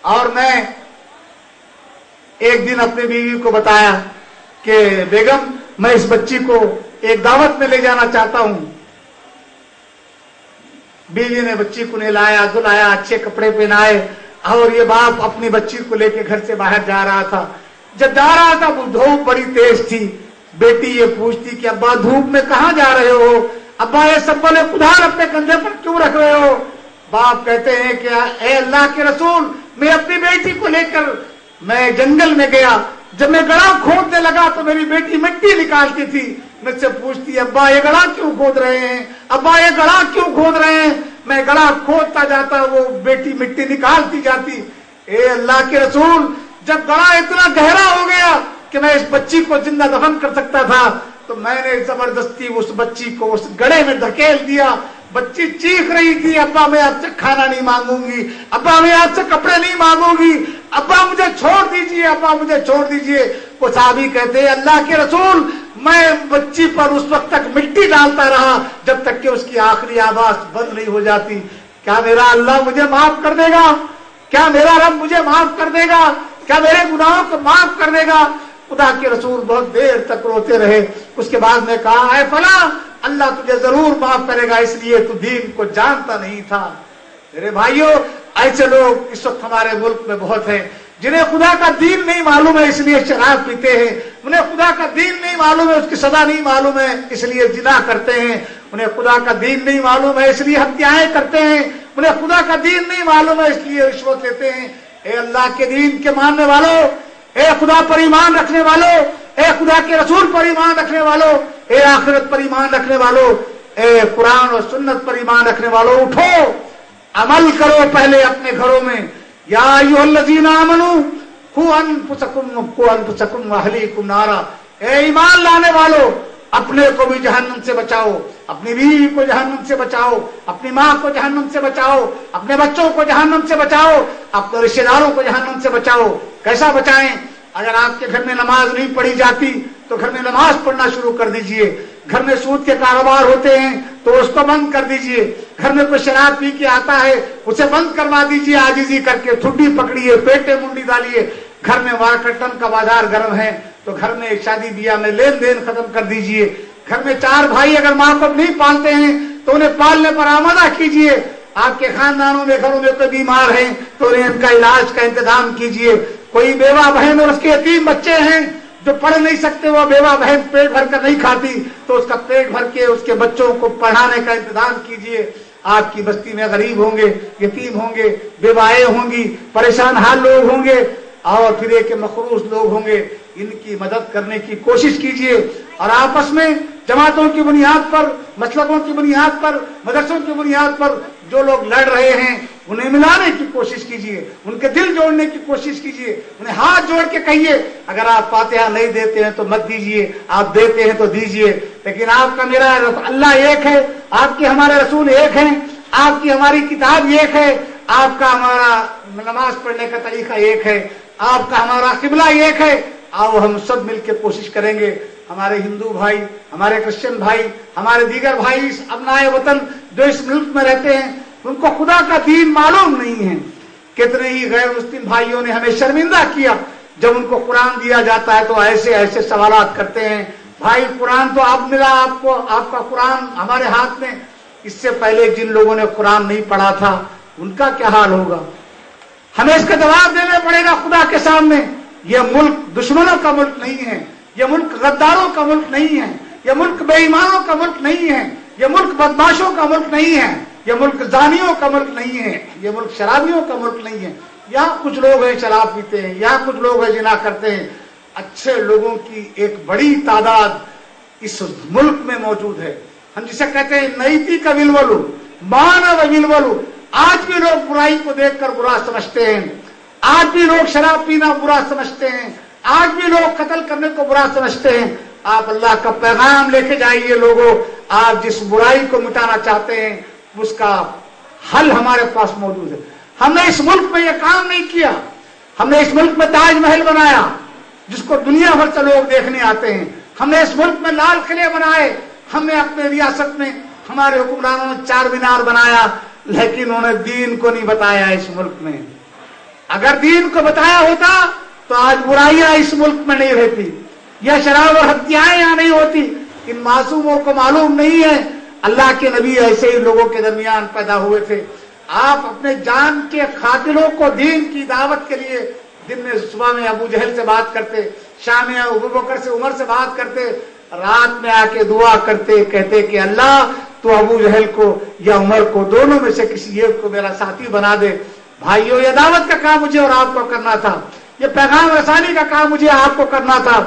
और मैं एक दिन अपनी बीवी को बताया कि बेगम, मैं इस बच्ची को एक दावत में ले जाना चाहता हूं। बीवी ने बच्ची को नहलाया धुलाया, अच्छे कपड़े पहनाए, और ये बाप अपनी बच्ची को लेकर घर से बाहर जा रहा था। जब जा रहा था वो धूप बड़ी तेज थी। बेटी ये पूछती कि अब्बा धूप में कहां जा रहे हो? अब्बा ये सब बड़े उधार अपने कंधे पर क्यों रख रहे हो? बाप कहते हैं कि ए अल्लाह के रसूल, मैं अपनी बेटी को लेकर मैं जंगल में गया। जब मैं गड़ा खोदने लगा तो मेरी बेटी मिट्टी निकालती थी। मुझसे पूछती, अब्बा ये गड़ा क्यों खोद रहे हैं? अब्बा ये गड़ा क्यों खोद रहे हैं? मैं गड़ा खोदता जाता, वो बेटी मिट्टी निकालती जाती। ए अल्लाह के रसूल, जब गड़ा इतना गहरा हो गया कि मैं इस बच्ची को जिंदा दफन कर सकता था, तो मैंने जबरदस्ती उस बच्ची को उस गड्ढे में धकेल दिया। बच्ची चीख रही थी, अब्बा मैं आपसे खाना नहीं मांगूंगी, अब्बा मैं आपसे कपड़े नहीं मांगूंगी, अब्बा मुझे छोड़ दीजिए, अब्बा मुझे छोड़ दीजिए। वो साहबी कहते हैं, अल्लाह के रसूल, मैं बच्ची पर उस वक्त तक मिट्टी डालता रहा जब तक कि उसकी आखिरी आवाज बंद नहीं हो जाती। क्या मेरा अल्लाह मुझे माफ कर देगा? क्या मेरा रब मुझे माफ कर देगा? क्या मेरे गुनाहों को माफ कर देगा? खुदा के रसूल बहुत देर तक रोते रहे। उसके बाद में कहा, ऐ फला, अल्लाह तुझे जरूर माफ करेगा, इसलिए तू दीन को जानता नहीं था। मेरे भाइयों, ऐसे लोग इस वक्त हमारे मुल्क में बहुत हैं जिन्हें खुदा का दीन नहीं मालूम है, इसलिए शराब पीते हैं। उन्हें खुदा का दीन नहीं मालूम है, उसकी सजा नहीं मालूम है, इसलिए जिना करते हैं। उन्हें खुदा का दीन नहीं मालूम है, इसलिए हत्याएं करते हैं। उन्हें खुदा का दीन नहीं मालूम है, इसलिए रिश्वत लेते हैं। ए अल्लाह के दीन के मानने वालों, ए खुदा पर ईमान रखने वालों, ए खुदा के रसूल पर ईमान रखने वालों, ए आखिरत पर ईमान रखने वालों, ए कुरान और सुन्नत पर ईमान रखने वालों, उठो, अमल करो पहले अपने घरों में। या अय्युहल्लज़ीना आमनू खू अनफुसकुम व अहलीकुम नारा। ए ईमान लाने वालों, अपने को भी जहन्नम से बचाओ, अपनी बीवी को जहन्नम से बचाओ, अपनी माँ को जहन्नम से बचाओ, अपने बच्चों को जहन्नम से बचाओ, अपने रिश्तेदारों को जहन्नम से बचाओ। कैसा बचाएं? अगर आपके घर में नमाज नहीं पढ़ी जाती तो घर में नमाज पढ़ना शुरू कर दीजिए। घर में सूद के कारोबार होते हैं तो उसको बंद कर दीजिए। घर में कोई शराब पी के आता है उसे बंद करवा दीजिए, आजिजी करके ठुड्डी पकड़िए, पेटे मुंडी डालिए। घर में वारकटन का बाजार गर्म है तो घर में शादी ब्याह में लेन देन खत्म कर दीजिए। घर में 4 भाई अगर माँ बाप नहीं पालते हैं तो उन्हें पालने पर आमादा कीजिए। आपके खानदानों में घरों में कोई बीमार है तो उन्हें उनका इलाज का इंतजाम कीजिए। कोई बेवा बहन और उसके यतीम बच्चे हैं जो पढ़ नहीं सकते, वो बेवा बहन पेट भर कर नहीं खाती तो उसका पेट भर के उसके बच्चों को पढ़ाने का इंतजाम कीजिए। आपकी बस्ती में गरीब होंगे, यतीम होंगे, बेवाएं होंगी, परेशान हाल लोग होंगे और फिर एक मखरूज लोग होंगे, इनकी मदद करने की कोशिश कीजिए और आपस में जमातों की बुनियाद पर, मसलकों की बुनियाद पर, मदरसों की बुनियाद पर जो लोग लड़ रहे हैं उन्हें मिलाने की कोशिश कीजिए, उनके दिल जोड़ने की कोशिश कीजिए, उन्हें हाथ जोड़ के कहिए अगर आप फातिहा नहीं देते हैं तो मत दीजिए, आप देते हैं तो दीजिए, लेकिन आपका मेरा अल्लाह एक है, आपके हमारे रसूल एक हैं, आपकी हमारी किताब एक है, आपका हमारा नमाज पढ़ने का तरीका एक है, आपका हमारा किबला एक है। आओ हम सब मिलकर कोशिश करेंगे, हमारे हिंदू भाई, हमारे क्रिश्चियन भाई, हमारे दीगर भाई, इस अपनाए वतन जो इस मुल्क में रहते हैं, उनको खुदा का दीन मालूम नहीं है। कितने ही गैर मुस्लिम भाइयों ने हमें शर्मिंदा किया, जब उनको कुरान दिया जाता है तो ऐसे ऐसे सवालात करते हैं, भाई कुरान तो अब मिला आपको, आपका कुरान हमारे हाथ में, इससे पहले जिन लोगों ने कुरान नहीं पढ़ा था उनका क्या हाल होगा? हमें इसका जवाब देना पड़ेगा खुदा के सामने। यह मुल्क दुश्मनों का मुल्क नहीं है, यह मुल्क गद्दारों का मुल्क नहीं है, यह मुल्क बेईमानों का मुल्क नहीं है, यह मुल्क बदमाशों का मुल्क नहीं है, यह मुल्क जानियों का मुल्क नहीं है, यह मुल्क शराबियों का मुल्क नहीं है। यहाँ कुछ लोग हैं शराब पीते हैं, यहाँ कुछ लोग हैं जिना करते हैं, अच्छे लोगों की एक बड़ी तादाद इस मुल्क में मौजूद है। हम जिसे कहते हैं नैतिक विलवलु, मानव विलवलु। आज भी लोग बुराई को देखकर बुरा समझते हैं, आज भी लोग शराब पीना बुरा समझते हैं, आज भी लोग कत्ल करने को बुरा समझते हैं। आप अल्लाह का पैगाम लेके जाइए लोगों, आप जिस बुराई को मिटाना चाहते हैं उसका हल हमारे पास मौजूद है। हमने इस मुल्क में यह काम नहीं किया, हमने इस मुल्क में ताजमहल बनाया जिसको दुनिया भर से लोग देखने आते हैं, हमने इस मुल्क में लाल किले बनाए, हमने अपने रियासत में हमारे हुक्मरानों ने 4 मीनार बनाया, लेकिन उन्होंने दीन को नहीं बताया इस मुल्क में। अगर दीन को बताया होता तो आज बुराइयां इस मुल्क में नहीं रहती, यह शराब और हत्याएं यहां नहीं होती। इन मासूमों को मालूम नहीं है अल्लाह के नबी ऐसे ही लोगों के दरमियान पैदा हुए थे। आप अपने जान के खातिरों को दीन की दावत के लिए दिन में सुबह में अबू जहल से बात करते, शाम में अबू बकर से, उमर से बात करते, रात में आके दुआ करते, कहते कि अल्लाह तो अबू जहल को या उमर को, दोनों में से किसी एक को मेरा साथी बना दे। भाइयों, यह दावत का काम मुझे और आपको करना था, यह पैगाम रसानी का काम मुझे आपको करना था।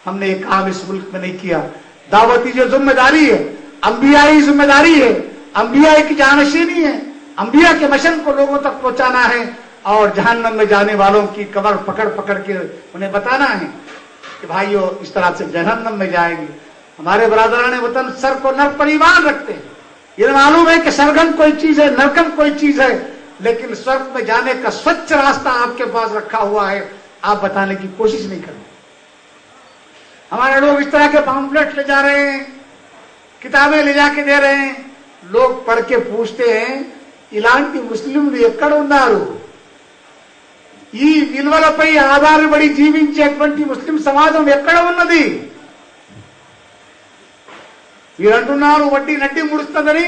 हमने ये काम इस मुल्क में नहीं किया। दावती जो जिम्मेदारी है, अंबियाई जिम्मेदारी है, अंबिया की जानशीनी है, अंबिया के मिशन को लोगों तक पहुंचाना है और जहन्नम में जाने वालों की कमर पकड़ पकड़ के उन्हें बताना है कि भाइयों इस तरह से जहन्नम में जाएंगे। हमारे बरादरान वतन सर को नर पर ईमान रखते हैं, ये मालूम है कि सरगम कोई चीज है, नरकम कोई चीज है, लेकिन स्वर्ग में जाने का स्वच्छ रास्ता आपके पास रखा हुआ है, आप बताने की कोशिश नहीं करते। हमारे लोग इस तरह के पम्फलेट ले जा रहे हैं, किताबें ले जाके दे रहे हैं, लोग पढ़ के पूछते हैं इलांटी मुस्लिम ఎక్కడ ఉన్నారు, ఈ విలువలపై ఆధారపడి జీవించేటువంటి ముస్లిం సమాజం ఎక్కడ ఉన్నది? మీరు అంటున్నారు వడ్డీ నడ్డి ముడుస్తుందని,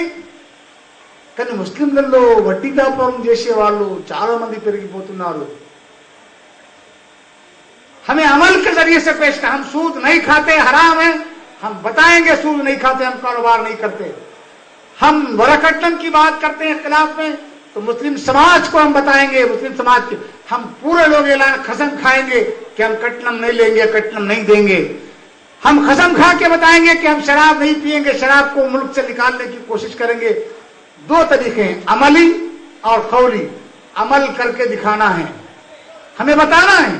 కానీ ముస్లింలలో వడ్డీ వ్యాపారం చేసే వాళ్ళు చాలా మంది పెరిగిపోతున్నారు। हमें अमल के जरिए से पेश कर, हम सूद नहीं खाते, हराम है, हम बताएंगे सूद नहीं खाते, हम कारोबार नहीं करते। हम वरकट्टन की बात करते हैं खिलाफ में, तो मुस्लिम समाज को हम बताएंगे, मुस्लिम समाज के हम पूरे लोग ऐलान कसम खाएंगे कि हम कट्टनम नहीं लेंगे, कट्टनम नहीं देंगे। हम कसम खा के बताएंगे कि हम शराब नहीं पिएंगे, शराब को मुल्क से निकालने की कोशिश करेंगे। 2 तरीके हैं, अमली और कौली। अमल करके दिखाना है, हमें बताना है,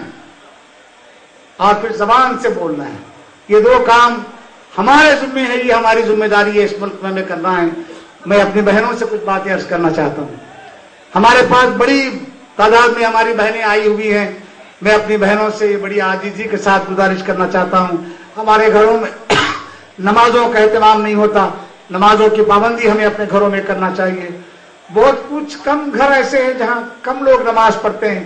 और फिर जबान से बोलना है। ये 2 काम हमारे जिम्मे है, ये हमारी जिम्मेदारी है, इस मुल्क में हमें करना है। मैं अपनी बहनों से कुछ बातें अर्ज करना चाहता हूँ। हमारे पास बड़ी तादाद में हमारी बहनें आई हुई हैं। मैं अपनी बहनों से ये बड़ी आजीजी के साथ गुजारिश करना चाहता हूँ, हमारे घरों में नमाजों का एहतमाम नहीं होता, नमाजों की पाबंदी हमें अपने घरों में करना चाहिए। बहुत कुछ कम घर ऐसे हैं जहाँ कम लोग नमाज पढ़ते हैं,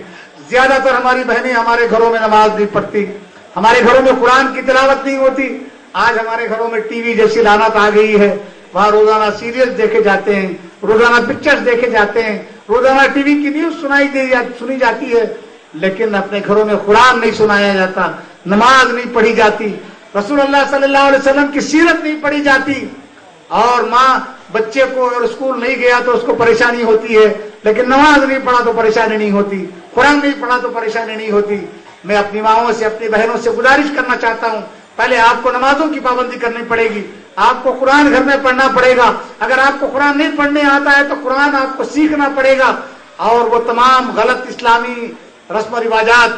ज्यादातर हमारी बहनें हमारे घरों में नमाज नहीं पढ़ती, हमारे घरों में कुरान की तिलावत नहीं होती। आज हमारे घरों में टीवी जैसी लानत आ गई है, वहां रोजाना सीरियल देखे जाते हैं, रोजाना पिक्चर्स देखे जाते हैं, रोजाना टीवी की न्यूज सुनी जाती है, लेकिन अपने घरों में कुरान नहीं सुनाया जाता, नमाज नहीं पढ़ी जाती, रसूलुल्लाह सल्लल्लाहु अलैहि वसल्लम की सीरत नहीं पढ़ी जाती। और माँ बच्चे को अगर स्कूल नहीं गया तो उसको परेशानी होती है, लेकिन नमाज नहीं पढ़ा तो परेशानी नहीं होती, कुरान नहीं पढ़ा तो परेशानी नहीं होती। मैं अपनी माओं से, अपनी बहनों से गुजारिश करना चाहता हूँ, पहले आपको नमाजों की पाबंदी करनी पड़ेगी, आपको कुरान घर में पढ़ना पड़ेगा। अगर आपको कुरान नहीं पढ़ने आता है तो कुरान आपको सीखना पड़ेगा। और वो तमाम गलत इस्लामी रस्म रिवाजात,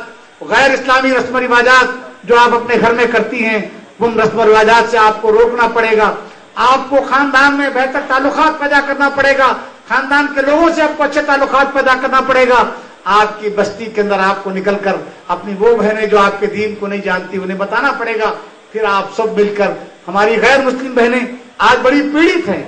गैर इस्लामी रस्म रिवाजात जो आप अपने घर में करती हैं, उन रस्म रिवाजात से आपको रोकना पड़ेगा। आपको खानदान में बेहतर ताल्लुकात पैदा करना पड़ेगा, खानदान के लोगों से आपको अच्छे ताल्लुकात पैदा करना पड़ेगा। आपकी बस्ती के अंदर आपको निकलकर अपनी वो बहनें जो आपके दीन को नहीं जानती उन्हें बताना पड़ेगा। फिर आप सब मिलकर, हमारी गैर मुस्लिम बहनें आज बड़ी पीड़ित हैं,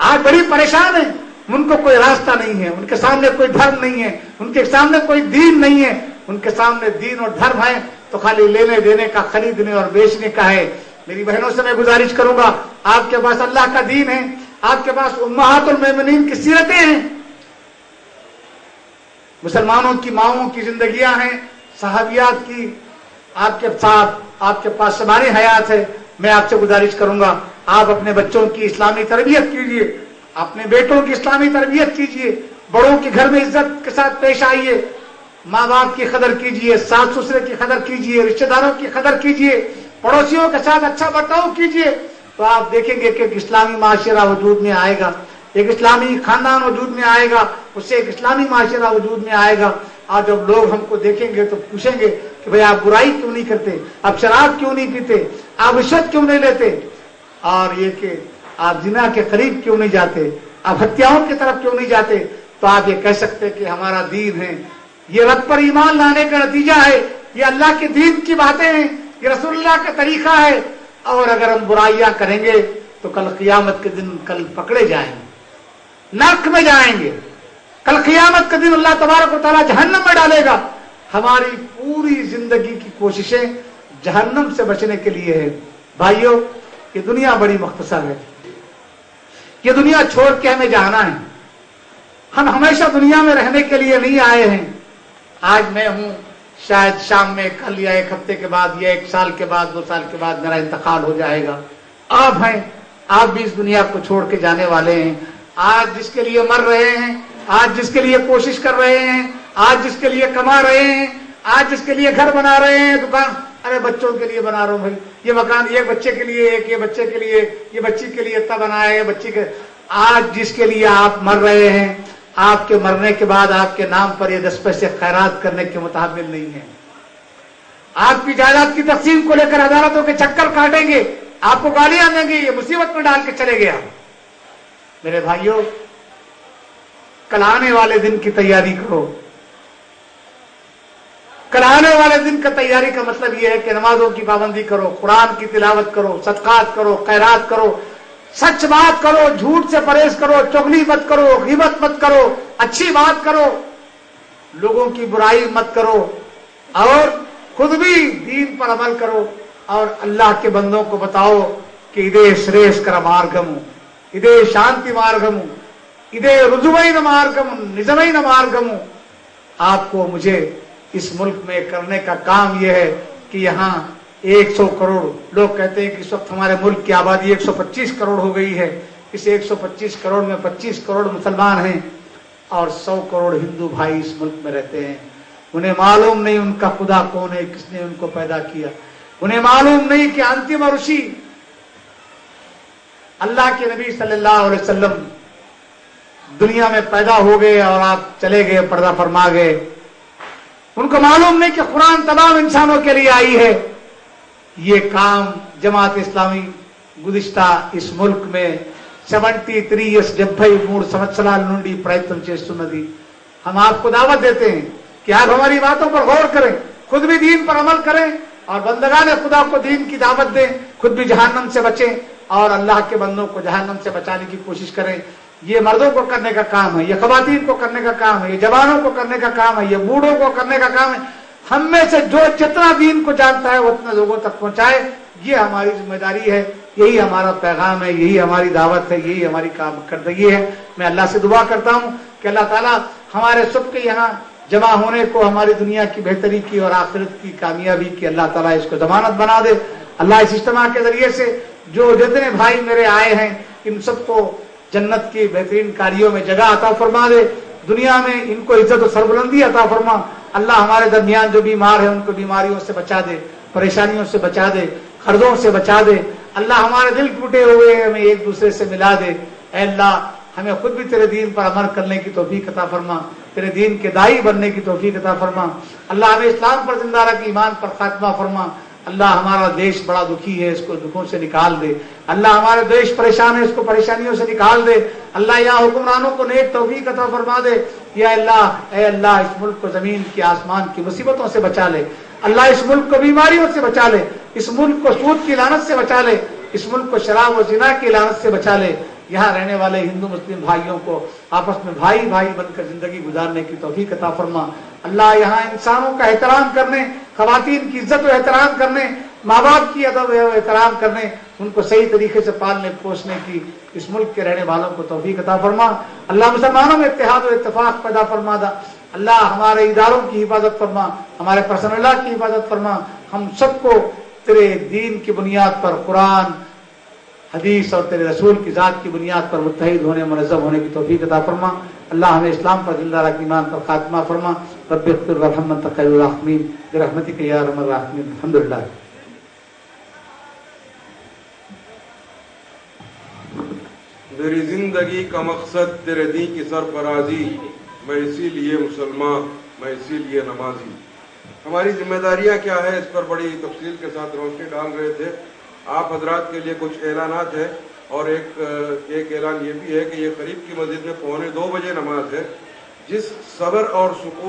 आज बड़ी परेशान हैं, उनको कोई रास्ता नहीं है, उनके सामने कोई धर्म नहीं है, उनके सामने कोई दीन नहीं है। उनके सामने दीन और धर्म है तो खाली लेने देने का, खरीदने और बेचने का है। मेरी बहनों से मैं गुजारिश करूंगा, आपके पास अल्लाह का दीन है, आपके पास उम्महातुल मोमिनीन की सीरतें हैं, मुसलमानों की माओं की जिंदगियां हैं, सहाबियात की आपके साथ, आपके पास समानी हयात है। मैं आपसे गुजारिश करूंगा, आप अपने बच्चों की इस्लामी तरबियत कीजिए, अपने बेटों की इस्लामी तरबियत कीजिए, बड़ों के घर में इज्जत के साथ पेश आइए, माँ बाप की कदर कीजिए, सास ससुर की कदर कीजिए, रिश्तेदारों की कदर कीजिए, पड़ोसियों के साथ अच्छा बर्ताव कीजिए। तो आप देखेंगे कि एक इस्लामी माशरा वजूद में आएगा, एक इस्लामी खानदान वजूद में आएगा, उससे एक इस्लामी माशरा वजूद में आएगा। आज जब लोग हमको देखेंगे तो पूछेंगे कि भाई आप बुराई क्यों नहीं करते, आप शराब क्यों नहीं पीते, आप रिश्वत क्यों नहीं लेते, और ये कि आप जिना के करीब क्यों नहीं जाते, आप हत्याओं की तरफ क्यों नहीं जाते, तो आप ये कह सकते हैं कि हमारा दीन है, ये रब पर ईमान लाने का नतीजा है, ये अल्लाह के दीन की बातें हैं, ये रसूलुल्लाह का तरीका है। और अगर हम बुराइयां करेंगे तो कल क़ियामत के दिन कल पकड़े जाएंगे, नरक में जाएंगे, कल क़ियामत के दिन अल्लाह तबारक व तआला जहन्नम में डालेगा। हमारी पूरी जिंदगी की कोशिशें जहन्नम से बचने के लिए है। भाइयों, ये दुनिया बड़ी मुख्तसर है, ये दुनिया छोड़ के हमें जाना है। हम हमेशा दुनिया में रहने के लिए नहीं आए हैं। आज मैं हूं, शायद शाम में, कल या एक हफ्ते के बाद या एक साल के बाद, 2 साल के बाद मेरा इंतकाल हो जाएगा। आप हैं, आप भी इस दुनिया को छोड़ के जाने वाले हैं। आज जिसके लिए मर रहे हैं, आज जिसके लिए कोशिश कर रहे हैं, आज जिसके लिए कमा रहे हैं, आज जिसके लिए घर बना रहे हैं, दुकान, अरे बच्चों के लिए बना रहा हूं भाई, ये मकान एक बच्चे के लिए, एक ये बच्चे के लिए, ये बच्ची के लिए इतना बनाया है, बच्ची के, आज जिसके लिए आप मर रहे हैं, आपके मरने के बाद आपके नाम पर ये 10 पैसे खैरात करने के मुताबिल नहीं है। आपकी जायदाद की तकसीम को लेकर अदालतों के चक्कर काटेंगे, आपको गालियां देंगे, ये मुसीबत में डाल के चले गया। मेरे भाइयों, कल आने वाले दिन की तैयारी करो। कल आने वाले दिन का तैयारी का मतलब यह है कि नमाजों की पाबंदी करो, कुरान की तिलावत करो, सदकात करो, खैरात करो, सच बात करो, झूठ से परहेज करो, चुगली मत करो, ग़ीबत मत करो, अच्छी बात करो, लोगों की बुराई मत करो, और खुद भी दीन पर अमल करो, और अल्लाह के बंदों को बताओ कि इदे श्रेष्कर मार्गमु, इदे शांति मार्गमु, इदे रुजुवैन मार्गमु, निजमैन मार्गमु। आपको मुझे इस मुल्क में करने का काम यह है कि यहाँ 100 करोड़ लोग कहते हैं कि इस वक्त हमारे मुल्क की आबादी 125 करोड़ हो गई है। इस 125 करोड़ में 25 करोड़ मुसलमान हैं और 100 करोड़ हिंदू भाई इस मुल्क में रहते हैं। उन्हें मालूम नहीं उनका खुदा कौन है, किसने उनको पैदा किया। उन्हें मालूम नहीं कि अंतिम ऋषि अल्लाह के नबी सल्लल्लाहु अलैहि वसल्लम दुनिया में पैदा हो गए और आप चले गए, पर्दा फरमा गए। उनको मालूम नहीं कि कुरान तमाम इंसानों के लिए आई है। ये काम जमात इस्लामी गुज़िश्ता इस मुल्क में 73 इयर्स 73 సంవత్సరాల నుండి प्रयत्न చేస్తున్నది। हम आपको दावत देते हैं कि आप हमारी बातों पर गौर करें, खुद भी दीन पर अमल करें और बंदगाने खुदा को दीन की दावत दें, खुद भी जहन्नम से बचें और अल्लाह के बंदों को जहन्नम से बचाने की कोशिश करें। ये मर्दों को करने का काम है, ये खवातीन को करने का काम है, ये जवानों को करने का काम है, ये बूढ़ों को करने का काम है। हम में से जो जितना दीन को जानता है वो उतना लोगों तक पहुंचाए, ये हमारी जिम्मेदारी है, यही हमारा पैगाम है, यही हमारी दावत है, यही हमारी काम कर्तव्य है। मैं अल्लाह से दुआ करता हूँ कि अल्लाह ताला हमारे सबके यहाँ जमा होने को हमारी दुनिया की बेहतरी की और आखिरत की कामयाबी की अल्लाह ताला इसको जमानत बना दे। अल्लाह इस इज्तिमा के जरिए से जो जितने भाई मेरे आए हैं इन सबको जन्नत की बेहतरीन कारियों में जगह अता फरमा दे, दुनिया में इनको इज्जत और सरबुलंदी अता फरमा। अल्लाह हमारे दरमियान जो बीमार है उनको बीमारियों से बचा दे, परेशानियों से बचा दे। قرضوں سے بچا دے. اللہ ہمارے دل ٹوٹے ہوئے ہیں ہمیں ایک دوسرے سے ملا دے. اے اللہ ہمیں خود بھی تیرے دین پر عمل کرنے کی توفیق عطا فرما, تیرے دین کے داعی بننے کی توفیق عطا فرما. اللہ ہمیں اسلام پر زندہ رکھ, ایمان پر خاتمہ فرما. اللہ ہمارا دیش بڑا دکھی ہے, اس کو دکھوں سے نکال دے. اللہ ہمارا دیش پریشان ہے, اس کو پریشانیوں سے نکال دے. اللہ یہاں حکمرانوں کو نیک توفیق عطا فرما دے. یا اللہ, اے اللہ اس ملک کو زمین کی آسمان کی مصیبتوں سے بچا لے. اللہ اس ملک کو بیماریوں سے بچا لے, اس ملک کو سود کی لعنت سے بچا لے, اس ملک کو شراب و زنا کی لعنت سے بچا لے. یہاں رہنے والے ہندو مسلم بھائیوں کو آپس میں بھائی بھائی بن کر زندگی گزارنے کی توفیق عطا فرما. اللہ یہاں انسانوں کا احترام کرنے, خواتین کی عزت و احترام کرنے, ماں باپ کی ادب و احترام کرنے, ان کو صحیح طریقے سے پالنے پوسنے کی اس ملک کے رہنے والوں کو توفیق عطا فرما. اللہ مسلمانوں میں اتحاد و اتفاق پیدا فرما دا. اللہ ہمارے اداروں کی حفاظت فرما, ہمارے پرسنل کی حفاظت فرما. ہم سب کو تیرے دین کی بنیاد پر, قرآن حدیث اور تیرے رسول کی ذات کی بنیاد پر متحد ہونے, منظم ہونے کی توفیق عطا فرما. اللہ ہمیں اسلام پر زندہ رکھ, ایمان پر خاتمہ فرما. رب اغفر وارحم انت خیر الراحمین برحمتک یا ارحم الراحمین. الحمدللہ. میری زندگی کا مقصد تیرے دین کی سرفرازی, میں اسی لیے مسلمان, میں اسی لیے نمازی. ہماری ذمہ داریاں کیا ہے, اس پر بڑی تفصیل کے ساتھ روشنی ڈال رہے تھے. آپ حضرات کے لیے کچھ اعلانات ہیں, اور ایک اعلان یہ بھی ہے کہ یہ قریب کی مسجد میں 1:45 بجے نماز ہے. جس صبر اور سکون